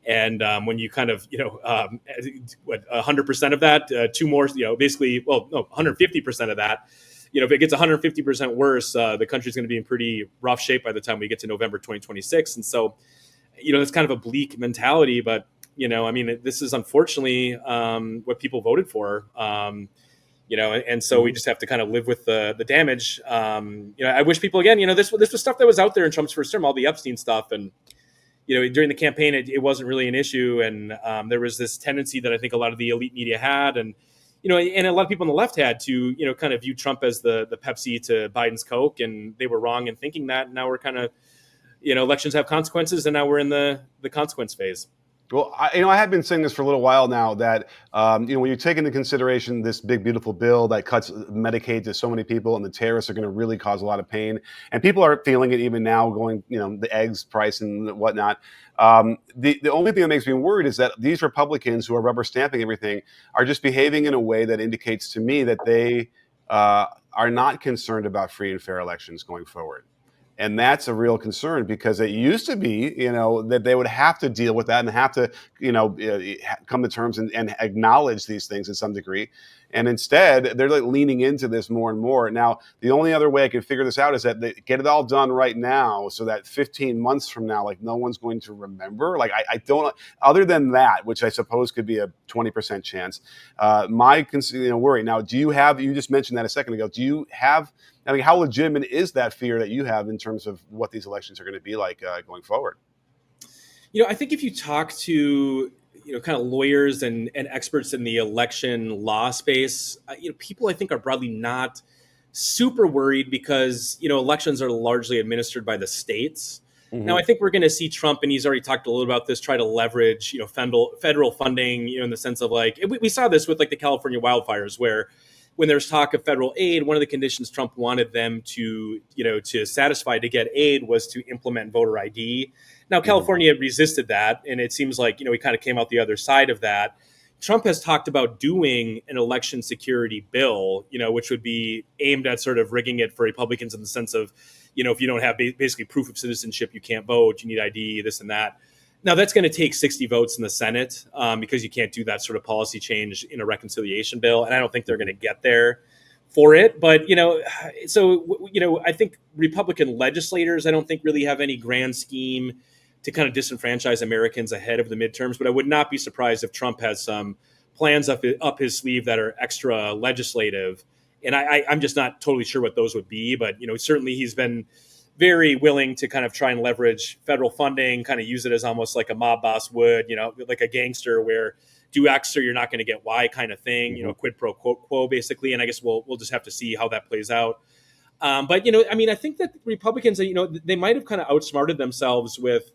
And when you kind of, 100% of that, two more, basically, well, no, 150% of that, if it gets 150% worse, the country's going to be in pretty rough shape by the time we get to November 2026. And so, it's kind of a bleak mentality, but, this is unfortunately what people voted for, and so we just have to kind of live with the damage. I wish people, again, this was stuff that was out there in Trump's first term, all the Epstein stuff. And, during the campaign, it wasn't really an issue. And there was this tendency that I think a lot of the elite media had, and a lot of people on the left had to, kind of view Trump as the Pepsi to Biden's Coke, and they were wrong in thinking that. And now we're kind of, elections have consequences, and now we're in the consequence phase. Well, I have been saying this for a little while now that, when you take into consideration this big, beautiful bill that cuts Medicaid to so many people, and the tariffs are going to really cause a lot of pain, and people are feeling it even now, going, the eggs price and whatnot. The only thing that makes me worried is that these Republicans who are rubber stamping everything are just behaving in a way that indicates to me that they are not concerned about free and fair elections going forward. And that's a real concern, because it used to be, that they would have to deal with that and have to, come to terms and acknowledge these things in some degree. And instead, they're like leaning into this more and more. Now, the only other way I can figure this out is that they get it all done right now, so that 15 months from now, like no one's going to remember. Like I don't. Other than that, which I suppose could be a 20% chance, my worry. Now, do you have? You just mentioned that a second ago. Do you have? I mean, how legitimate is that fear that you have in terms of what these elections are going to be like going forward? I think if you talk to kind of lawyers and experts in the election law space, people I think are broadly not super worried because elections are largely administered by the states. Mm-hmm. Now I think we're going to see Trump, and he's already talked a little about this, try to leverage federal funding, in the sense of like we saw this with like the California wildfires, where when there's talk of federal aid, one of the conditions Trump wanted them to satisfy to get aid was to implement voter ID. Now, California resisted that, and it seems like, he kind of came out the other side of that. Trump has talked about doing an election security bill, which would be aimed at sort of rigging it for Republicans in the sense of, if you don't have basically proof of citizenship, you can't vote, you need ID, this and that. Now, that's going to take 60 votes in the Senate because you can't do that sort of policy change in a reconciliation bill, and I don't think they're going to get there for it. But, I think Republican legislators, I don't think really have any grand scheme to kind of disenfranchise Americans ahead of the midterms. But I would not be surprised if Trump has some plans up his sleeve that are extra legislative. And I'm just not totally sure what those would be. But, certainly he's been very willing to kind of try and leverage federal funding, kind of use it as almost like a mob boss would, like a gangster, where do X or you're not going to get Y kind of thing, quid pro quo basically. And I guess we'll just have to see how that plays out. But, I think that Republicans, they might have kind of outsmarted themselves with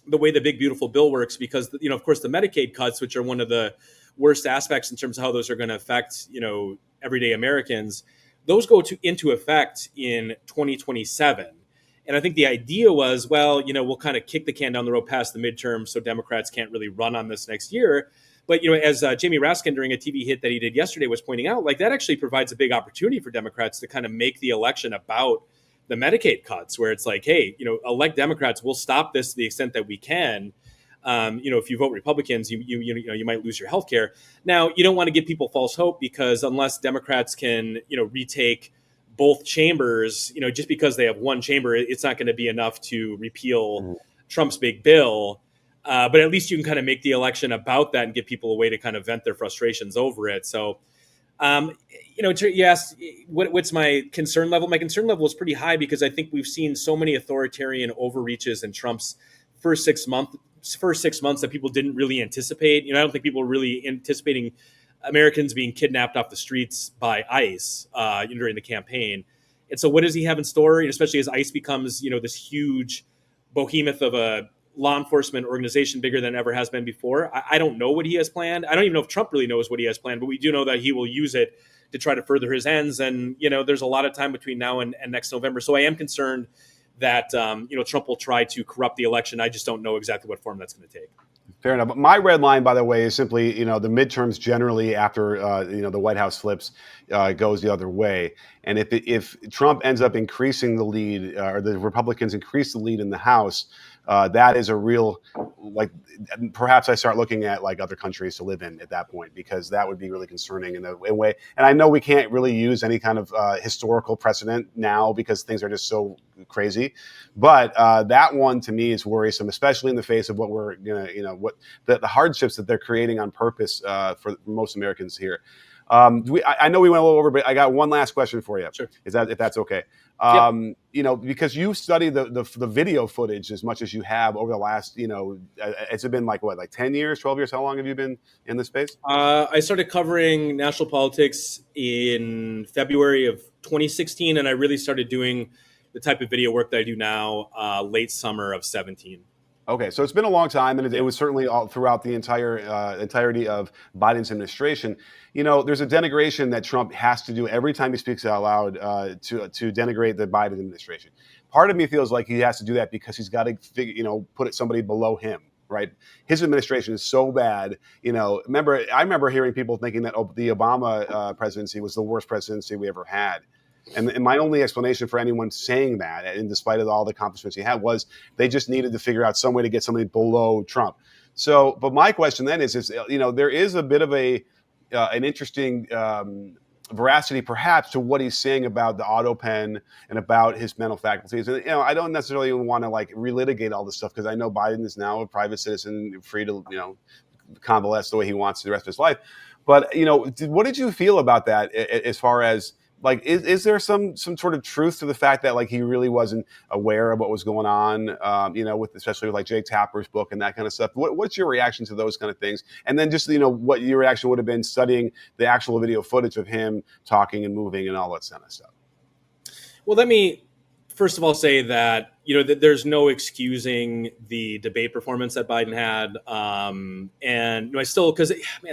the way the big, beautiful bill works, because, of course, the Medicaid cuts, which are one of the worst aspects in terms of how those are going to affect, everyday Americans, those go into effect in 2027. And I think the idea was, well, we'll kind of kick the can down the road past the midterm so Democrats can't really run on this next year. But, as Jamie Raskin during a TV hit that he did yesterday was pointing out, like that actually provides a big opportunity for Democrats to kind of make the election about the Medicaid cuts, where it's like, hey, elect Democrats, we'll stop this to the extent that we can. If you vote Republicans, you might lose your health care. Now, you don't want to give people false hope, because unless Democrats can, retake both chambers, just because they have one chamber, it's not going to be enough to repeal Trump's big bill. But at least you can kind of make the election about that and give people a way to kind of vent their frustrations over it. So, you asked what's my concern level? My concern level is pretty high, because I think we've seen so many authoritarian overreaches in Trump's first 6 months that people didn't really anticipate. I don't think people were really anticipating Americans being kidnapped off the streets by ICE during the campaign. And so what does he have in store, especially as ICE becomes, this huge behemoth of a law enforcement organization, bigger than ever has been before? I don't know what he has planned. I don't even know if Trump really knows what he has planned, but we do know that he will use it to try to further his ends. And, there's a lot of time between now and next November. So I am concerned that, Trump will try to corrupt the election. I just don't know exactly what form that's going to take. Fair enough. My red line, by the way, is simply, the midterms generally after, the White House flips goes the other way. And if Trump ends up increasing the lead, or the Republicans increase the lead in the House, that is a real, perhaps I start looking at like other countries to live in at that point, because that would be really concerning in a way. And I know we can't really use any kind of historical precedent now because things are just so crazy. But that one to me is worrisome, especially in the face of what we're what the hardships that they're creating on purpose for most Americans here. I know we went a little over, but I got one last question for you. Sure. If that's okay. Yep. Because you study the video footage as much as you have over the last, it's been like 10 years, 12 years? How long have you been in this space? I started covering national politics in February of 2016, and I really started doing the type of video work that I do now late summer of 17. Okay, so it's been a long time, and it was certainly all throughout the entirety of Biden's administration. There's a denigration that Trump has to do every time he speaks out loud to denigrate the Biden administration. Part of me feels like he has to do that because he's got to put somebody below him, right? His administration is so bad. I remember hearing people thinking that the Obama presidency was the worst presidency we ever had. And my only explanation for anyone saying that, and despite of all the accomplishments he had, was they just needed to figure out some way to get somebody below Trump. So, but my question then is there is a bit of a an interesting veracity, perhaps, to what he's saying about the auto pen and about his mental faculties. And I don't necessarily even want to like relitigate all this stuff because I know Biden is now a private citizen, free to convalesce the way he wants to the rest of his life. But what did you feel about that as far as like, is there some sort of truth to the fact that like he really wasn't aware of what was going on, with especially with like Jake Tapper's book and that kind of stuff? What's your reaction to those kind of things? And then just what your reaction would have been studying the actual video footage of him talking and moving and all that kind of stuff. Well, let me first of all say that that there's no excusing the debate performance that Biden had, and I still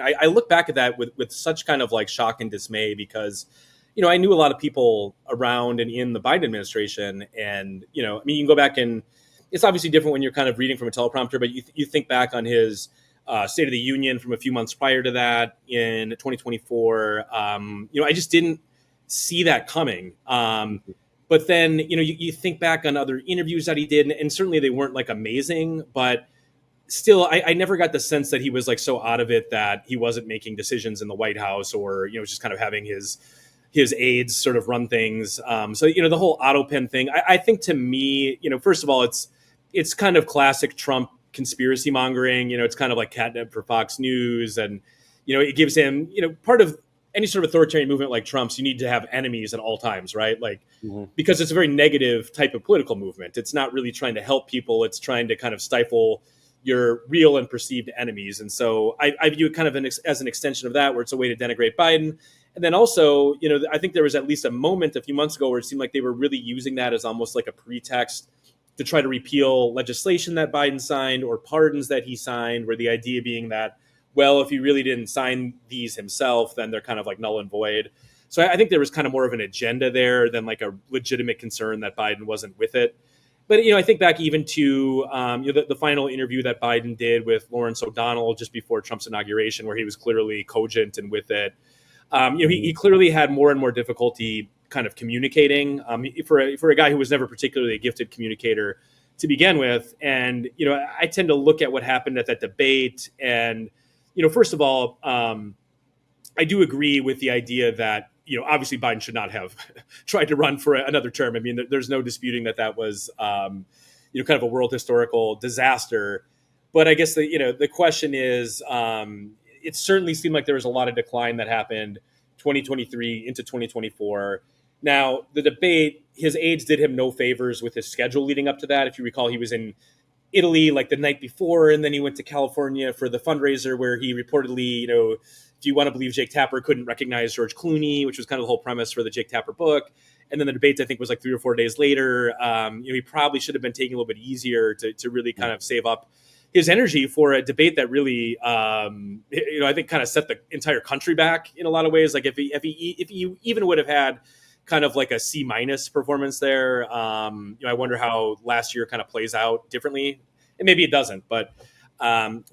I look back at that with such kind of like shock and dismay because. I knew a lot of people around and in the Biden administration, and you can go back and it's obviously different when you're kind of reading from a teleprompter, but you think back on his State of the Union from a few months prior to that in 2024. I just didn't see that coming. But then you think back on other interviews that he did, and certainly they weren't like amazing, but still, I never got the sense that he was like so out of it that he wasn't making decisions in the White House or just kind of having his aides sort of run things. So, the whole auto pen thing, I think to me, first of all, it's kind of classic Trump conspiracy mongering. It's kind of like catnip for Fox News. And, it gives him, part of any sort of authoritarian movement like Trump's, you need to have enemies at all times, right? Like, because it's a very negative type of political movement. It's not really trying to help people. It's trying to kind of stifle your real and perceived enemies. And so I view it kind of as an extension of that, where it's a way to denigrate Biden. And then also, I think there was at least a moment a few months ago where it seemed like they were really using that as almost like a pretext to try to repeal legislation that Biden signed or pardons that he signed, where the idea being that, well, if he really didn't sign these himself, then they're kind of like null and void. So I think there was kind of more of an agenda there than like a legitimate concern that Biden wasn't with it. But, I think back even to the final interview that Biden did with Lawrence O'Donnell just before Trump's inauguration, where he was clearly cogent and with it. He clearly had more and more difficulty kind of communicating for a guy who was never particularly a gifted communicator to begin with. And, I tend to look at what happened at that debate. And, first of all, I do agree with the idea that, obviously Biden should not have tried to run for another term. I mean, there's no disputing that was, kind of a world historical disaster. But I guess the question is, it certainly seemed like there was a lot of decline that happened 2023 into 2024. Now, the debate, his aides did him no favors with his schedule leading up to that. If you recall, he was in Italy like the night before, and then he went to California for the fundraiser where he reportedly, if you want to believe Jake Tapper, couldn't recognize George Clooney, which was kind of the whole premise for the Jake Tapper book. And then the debate, I think, was like 3 or 4 days later. He probably should have been taking a little bit easier to really kind of save up his energy for a debate that really, I think kind of set the entire country back in a lot of ways. Like if he even would have had kind of like a C- performance there, I wonder how last year kind of plays out differently. And maybe it doesn't, but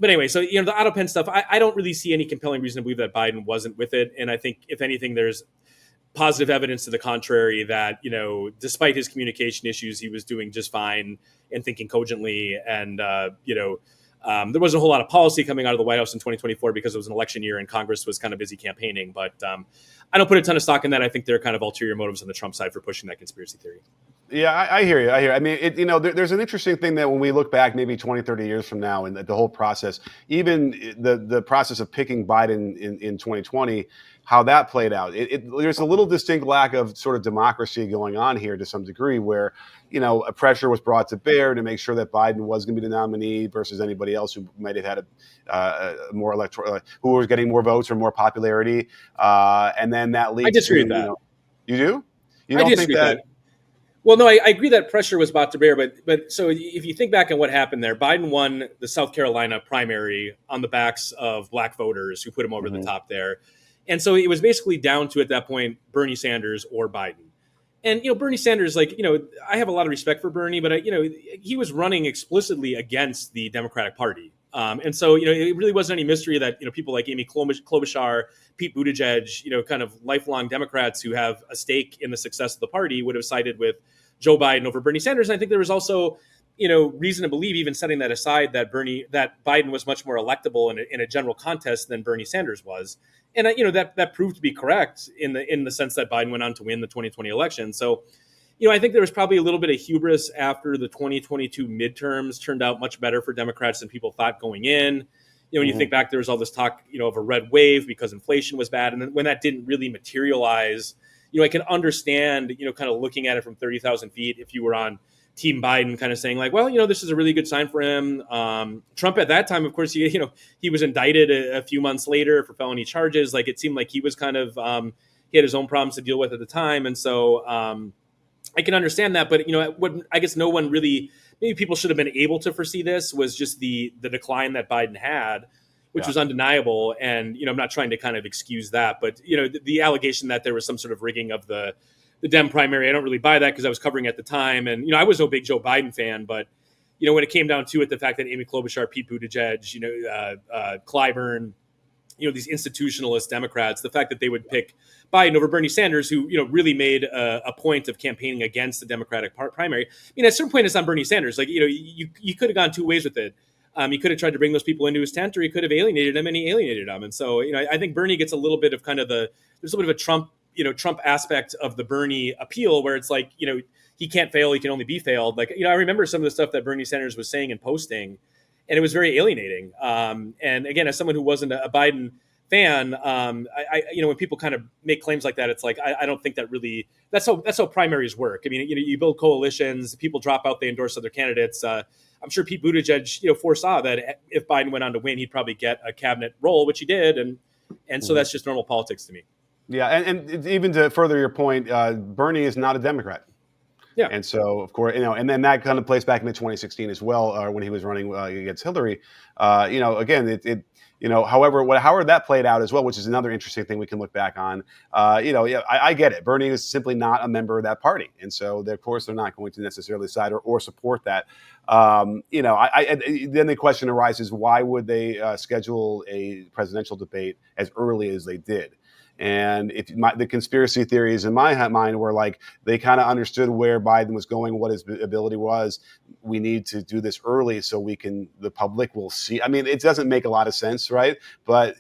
anyway, so, the auto pen stuff, I don't really see any compelling reason to believe that Biden wasn't with it. And I think if anything, there's positive evidence to the contrary that, despite his communication issues, he was doing just fine and thinking cogently. And, there wasn't a whole lot of policy coming out of the White House in 2024 because it was an election year and Congress was kind of busy campaigning. But I don't put a ton of stock in that. I think there are kind of ulterior motives on the Trump side for pushing that conspiracy theory. Yeah, I hear you. I mean, there's an interesting thing that when we look back maybe 20, 30 years from now and the whole process, even the process of picking Biden in 2020, how that played out. There's a little distinct lack of sort of democracy going on here to some degree where, a pressure was brought to bear to make sure that Biden was going to be the nominee versus anybody else who might have had a more electoral, who was getting more votes or more popularity. And then that leads I disagree with that. You do? You I don't disagree think with that? Well, no, I agree that pressure was brought to bear, but so if you think back on what happened there, Biden won the South Carolina primary on the backs of black voters who put him over the top there. And so it was basically down to, at that point, Bernie Sanders or Biden. And, Bernie Sanders, I have a lot of respect for Bernie, but, he was running explicitly against the Democratic Party. And so, it really wasn't any mystery that, people like Amy Klobuchar, Pete Buttigieg, kind of lifelong Democrats who have a stake in the success of the party would have sided with Joe Biden over Bernie Sanders. And I think there was also reason to believe, even setting that aside, that Biden was much more electable in a general contest than Bernie Sanders was. And, that proved to be correct in the sense that Biden went on to win the 2020 election. So, I think there was probably a little bit of hubris after the 2022 midterms turned out much better for Democrats than people thought going in. When you think back, there was all this talk, of a red wave because inflation was bad. And then when that didn't really materialize, I can understand, kind of looking at it from 30,000 feet, if you were on Team Biden, kind of saying like, well, this is a really good sign for him. Trump at that time, of course, he was indicted a few months later for felony charges. Like, it seemed like he was kind of, he had his own problems to deal with at the time. And so I can understand that. But, what I guess no one really, maybe people should have been able to foresee this, was just the decline that Biden had, which was undeniable. And, I'm not trying to kind of excuse that, but, the allegation that there was some sort of rigging of the Dem primary, I don't really buy that, because I was covering at the time. And, I was no big Joe Biden fan, but, when it came down to it, the fact that Amy Klobuchar, Pete Buttigieg, Clyburn, these institutionalist Democrats, the fact that they would pick Biden over Bernie Sanders, who, really made a point of campaigning against the Democratic primary. At a certain point, it's on Bernie Sanders. Like, you could have gone two ways with it. He could have tried to bring those people into his tent, or he could have alienated them, and he alienated them. And so, I think Bernie gets a little bit of kind of there's a little bit of a Trump aspect of the Bernie appeal, where it's like, he can't fail, he can only be failed. Like, I remember some of the stuff that Bernie Sanders was saying and posting, and it was very alienating. And again, as someone who wasn't a Biden fan, when people kind of make claims like that, it's like, I don't think that really, that's how primaries work. I mean, you build coalitions, people drop out, they endorse other candidates. I'm sure Pete Buttigieg, foresaw that if Biden went on to win, he'd probably get a cabinet role, which he did. And so that's just normal politics to me. Yeah, and even to further your point, Bernie is not a Democrat. Yeah. And so, of course, and then that kind of plays back into 2016 as well, when he was running against Hillary. Again, however that played out as well, which is another interesting thing we can look back on. I get it. Bernie is simply not a member of that party. And so, of course, they're not going to necessarily side or support that. Then the question arises, why would they schedule a presidential debate as early as they did? And the conspiracy theories in my mind were like, they kind of understood where Biden was going, what his ability was. We need to do this early so the public will see. I mean, it doesn't make a lot of sense, right? But,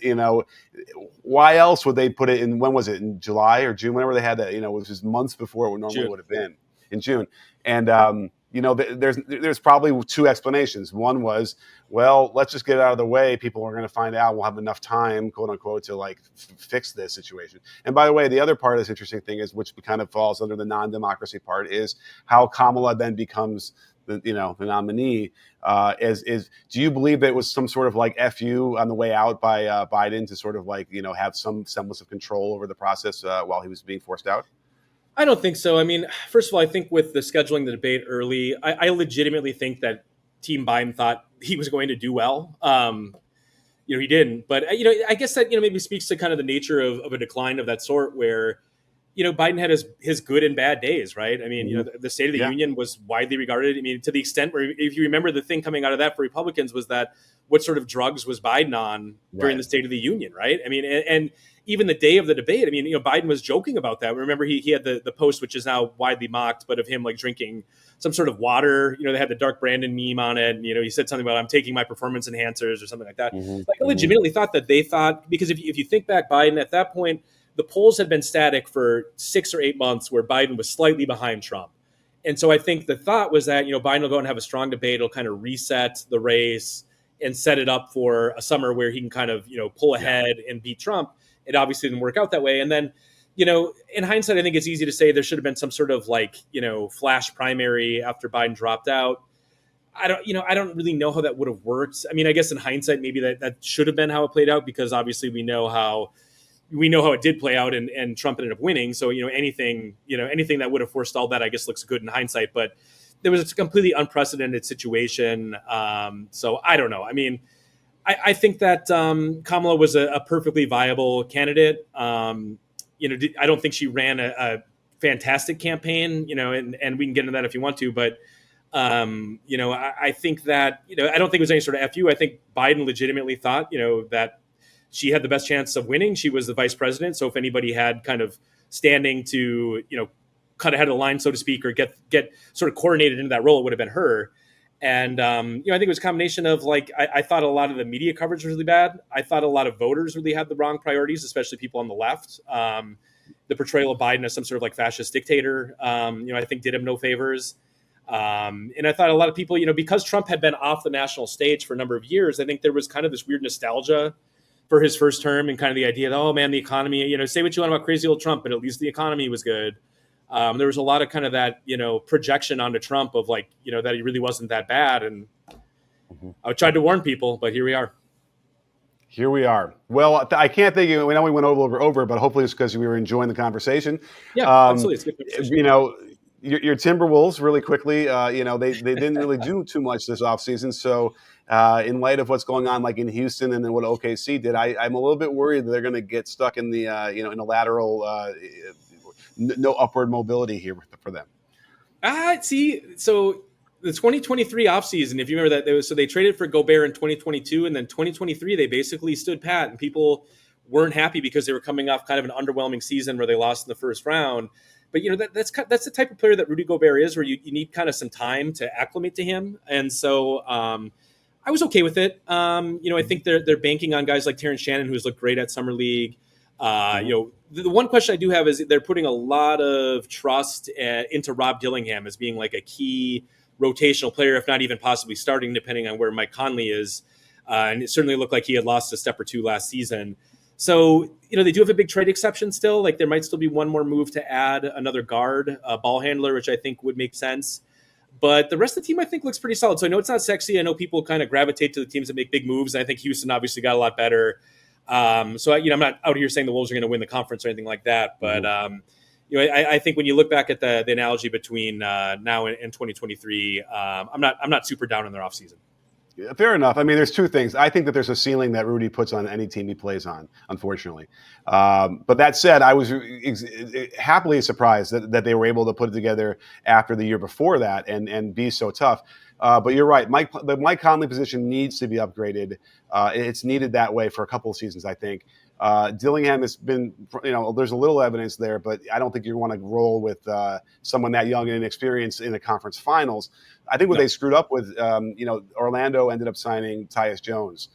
why else would they put it in, when was it, in July or June, whenever they had that, it was just months before it normally would have been, in June. And, there's probably two explanations. One was, well, let's just get it out of the way. People are going to find out. We'll have enough time, quote unquote, to like fix this situation. And by the way, the other part of this interesting thing is, which kind of falls under the non-democracy part, is how Kamala then becomes the nominee. Do you believe that it was some sort of like FU on the way out by Biden to sort of like, have some semblance of control over the process while he was being forced out? I don't think so. I mean, first of all, I think with the scheduling the debate early, I legitimately think that Team Biden thought he was going to do well. He didn't. But, I guess that, maybe speaks to kind of the nature of a decline of that sort, where, Biden had his good and bad days, right? I mean, the State of the Union was widely regarded. I mean, to the extent where, if you remember, the thing coming out of that for Republicans was that what sort of drugs was Biden on during the State of the Union, right? I mean, and even the day of the debate, I mean, Biden was joking about that. Remember, he had the post, which is now widely mocked, but of him like drinking some sort of water. They had the Dark Brandon meme on it. And, he said something about, I'm taking my performance enhancers or something like that. Like, I legitimately thought that they thought, because if you think back, Biden at that point, the polls had been static for 6 or 8 months, where Biden was slightly behind Trump. And so I think the thought was that, Biden will go and have a strong debate. It'll kind of reset the race and set it up for a summer where he can kind of, pull ahead and beat Trump. It obviously didn't work out that way. And then, in hindsight, I think it's easy to say there should have been some sort of like, flash primary after Biden dropped out. I don't really know how that would have worked. I mean, I guess in hindsight, maybe that should have been how it played out, because obviously we know how it did play out, and Trump ended up winning. So, anything that would have forestalled that, I guess, looks good in hindsight. But there was a completely unprecedented situation. So I don't know. I mean, I think that Kamala was a perfectly viable candidate. I don't think she ran a fantastic campaign, and we can get into that if you want to. But, I think that, I don't think it was any sort of FU. I think Biden legitimately thought, that she had the best chance of winning. She was the vice president. So if anybody had kind of standing to, cut ahead of the line, so to speak, or get sort of coordinated into that role, it would have been her. And I think it was a combination of like I thought a lot of the media coverage was really bad. I thought a lot of voters really had the wrong priorities, especially people on the left. The portrayal of Biden as some sort of like fascist dictator, I think did him no favors. And I thought a lot of people, because Trump had been off the national stage for a number of years, I think there was kind of this weird nostalgia for his first term and kind of the idea that, oh man, the economy, say what you want about crazy old Trump, but at least the economy was good. There was a lot of kind of that, projection onto Trump of like, that he really wasn't that bad. And I tried to warn people, but here we are. Here we are. Well, I can't think. We know we went over, but hopefully it's because we were enjoying the conversation. Yeah, absolutely. It's a good conversation. Your Timberwolves really quickly. They didn't really do too much this offseason. So, in light of what's going on, like in Houston, and then what OKC did, I'm a little bit worried that they're going to get stuck in the in a lateral, no upward mobility here for them. See, so the 2023 offseason, if you remember that, they traded for Gobert in 2022, and then 2023 they basically stood pat, and people weren't happy because they were coming off kind of an underwhelming season where they lost in the first round. But that's the type of player that Rudy Gobert is, where you need kind of some time to acclimate to him, and so I was okay with it. I think they're banking on guys like Terrence Shannon, who's looked great at Summer League. The one question I do have is they're putting a lot of trust into Rob Dillingham as being like a key rotational player, if not even possibly starting, depending on where Mike Conley is. And it certainly looked like he had lost a step or two last season. So, they do have a big trade exception still. Like there might still be one more move to add another guard, a ball handler, which I think would make sense. But the rest of the team, I think, looks pretty solid. So I know it's not sexy. I know people kind of gravitate to the teams that make big moves. I think Houston obviously got a lot better. I'm not out here saying the Wolves are going to win the conference or anything like that. But, I think when you look back at the analogy between now and 2023, I'm not super down on their offseason. Yeah, fair enough. I mean, there's two things. I think that there's a ceiling that Rudy puts on any team he plays on, unfortunately. But that said, I was happily surprised that they were able to put it together after the year before that and be so tough. But you're right. The Mike Conley position needs to be upgraded. It's needed that way for a couple of seasons, I think. Dillingham has been, there's a little evidence there, but I don't think you want to roll with someone that young and inexperienced in the conference finals. I think what they screwed up with, Orlando ended up signing Tyus Jones.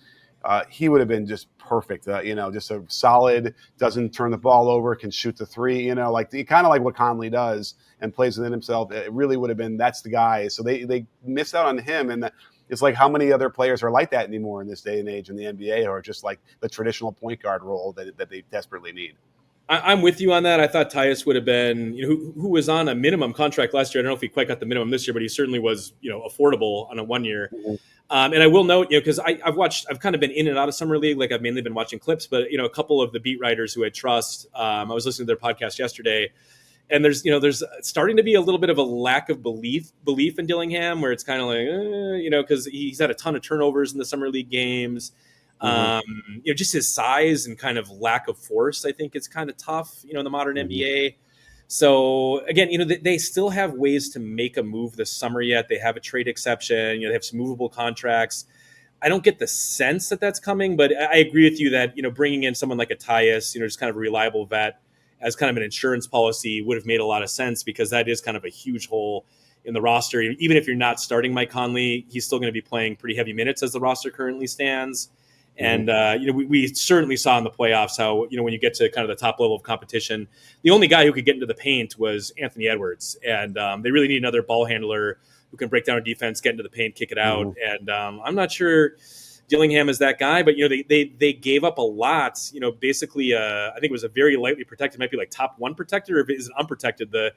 He would have been just perfect, just a solid, doesn't turn the ball over, can shoot the three, kind of like what Conley does and plays within himself. It really would have been, that's the guy. So they missed out on him. And it's like, how many other players are like that anymore in this day and age in the NBA, or just like the traditional point guard role that they desperately need? I'm with you on that. I thought Tyus would have been, who was on a minimum contract last year. I don't know if he quite got the minimum this year, but he certainly was, affordable on a 1 year. Mm-hmm. And I will note, because I've kind of been in and out of Summer League. Like I've mainly been watching clips, but, a couple of the beat writers who I trust, I was listening to their podcast yesterday, and there's starting to be a little bit of a lack of belief in Dillingham, where it's kind of like, because he's had a ton of turnovers in the Summer League games. Just his size and kind of lack of force, I think it's kind of tough, in the modern NBA. So again, they still have ways to make a move this summer yet. They have a trade exception, they have some movable contracts. I don't get the sense that that's coming, but I agree with you that, bringing in someone like a Tyus, just kind of a reliable vet as kind of an insurance policy would have made a lot of sense, because that is kind of a huge hole in the roster. Even if you're not starting Mike Conley, he's still going to be playing pretty heavy minutes as the roster currently stands. And, we certainly saw in the playoffs how, when you get to kind of the top level of competition, the only guy who could get into the paint was Anthony Edwards. And they really need another ball handler who can break down a defense, get into the paint, kick it out. And I'm not sure Dillingham is that guy, but, they gave up a lot, basically, I think it was a very lightly protected, might be like top one protected, or if it is unprotected, the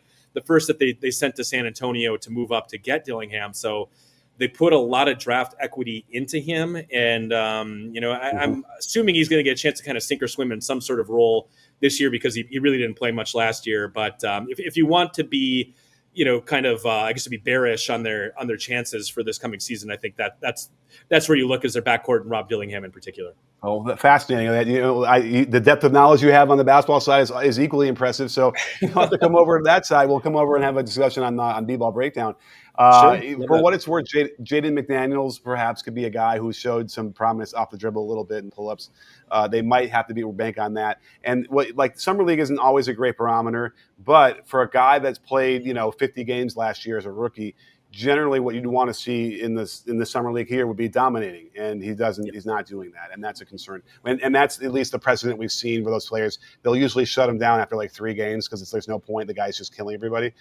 first that they sent to San Antonio to move up to get Dillingham. So they put a lot of draft equity into him, and I'm assuming he's going to get a chance to kind of sink or swim in some sort of role this year, because he really didn't play much last year. But if you want to be, I guess to be bearish on their chances for this coming season, I think that's where you look, as their backcourt and Rob Dillingham in particular. Oh, fascinating! The depth of knowledge you have on the basketball side is equally impressive. So you'll have to come over to that side. We'll come over and have a discussion on B-ball breakdown. Sure. For what it's worth, Jaden McDaniels perhaps could be a guy who showed some promise off the dribble a little bit in pull-ups. They might have to bank on that. And Summer League isn't always a great barometer, but for a guy that's played 50 games last year as a rookie, generally what you'd want to see in the summer league here would be dominating, and he doesn't. He's not doing that, and that's a concern. And that's at least the precedent we've seen for those players. They'll usually shut him down after like 3 games because there's no point. The guy's just killing everybody.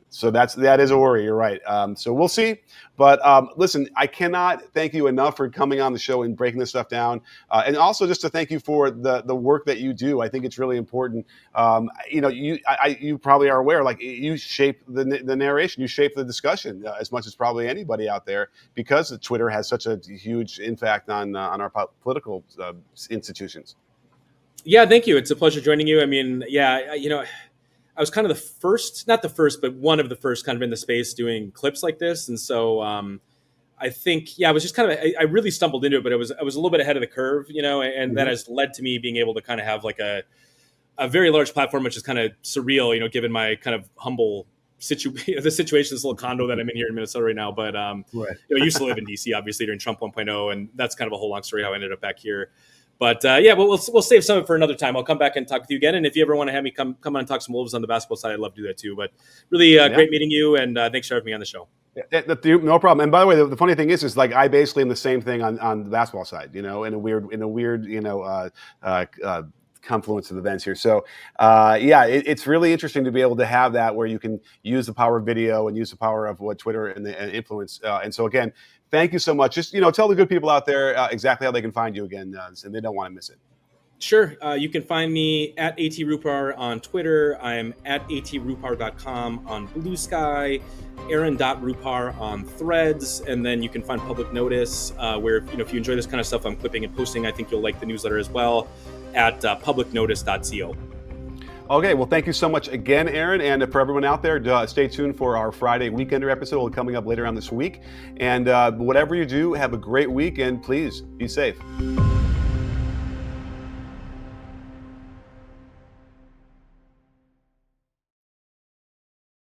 So that is a worry. You're right. So we'll see. But listen, I cannot thank you enough for coming on the show and breaking this stuff down, and also just to thank you for the work that you do. I think it's really important. You probably are aware, like you shape the narration, you shape the discussion as much as probably anybody out there, because Twitter has such a huge impact on our political institutions. Yeah, thank you. It's a pleasure joining you. I mean, yeah, I was kind of the first, not the first, but one of the first kind of in the space doing clips like this. And so I think, I was just kind of, I really stumbled into it, but I was a little bit ahead of the curve, and that has led to me being able to kind of have like a very large platform, which is kind of surreal, given my kind of humble the situation, this little condo that I'm in here in Minnesota right now. But I used to live in DC, obviously, during Trump 1.0, and that's kind of a whole long story how I ended up back here. But we'll save some of it for another time. I'll come back and talk with you again. And if you ever want to have me come on and talk some Wolves on the basketball side, I'd love to do that too. But really great meeting you, and thanks for having me on the show. No problem. And by the way, the funny thing is like I basically am the same thing on the basketball side, in a weird confluence of events here. So it's really interesting to be able to have that where you can use the power of video and use the power of what Twitter and influence. And so again, thank you so much. Just, tell the good people out there exactly how they can find you again, and they don't want to miss it. Sure. You can find me at ATRupar on Twitter. I'm at atrupar.com on Blue Sky, Aaron.Rupar on Threads. And then you can find Public Notice, where, if you enjoy this kind of stuff I'm clipping and posting, I think you'll like the newsletter as well, at publicnotice.co. Okay, well, thank you so much again, Aaron. And for everyone out there, stay tuned for our Friday Weekender episode coming up later on this week. And whatever you do, have a great week, and please be safe.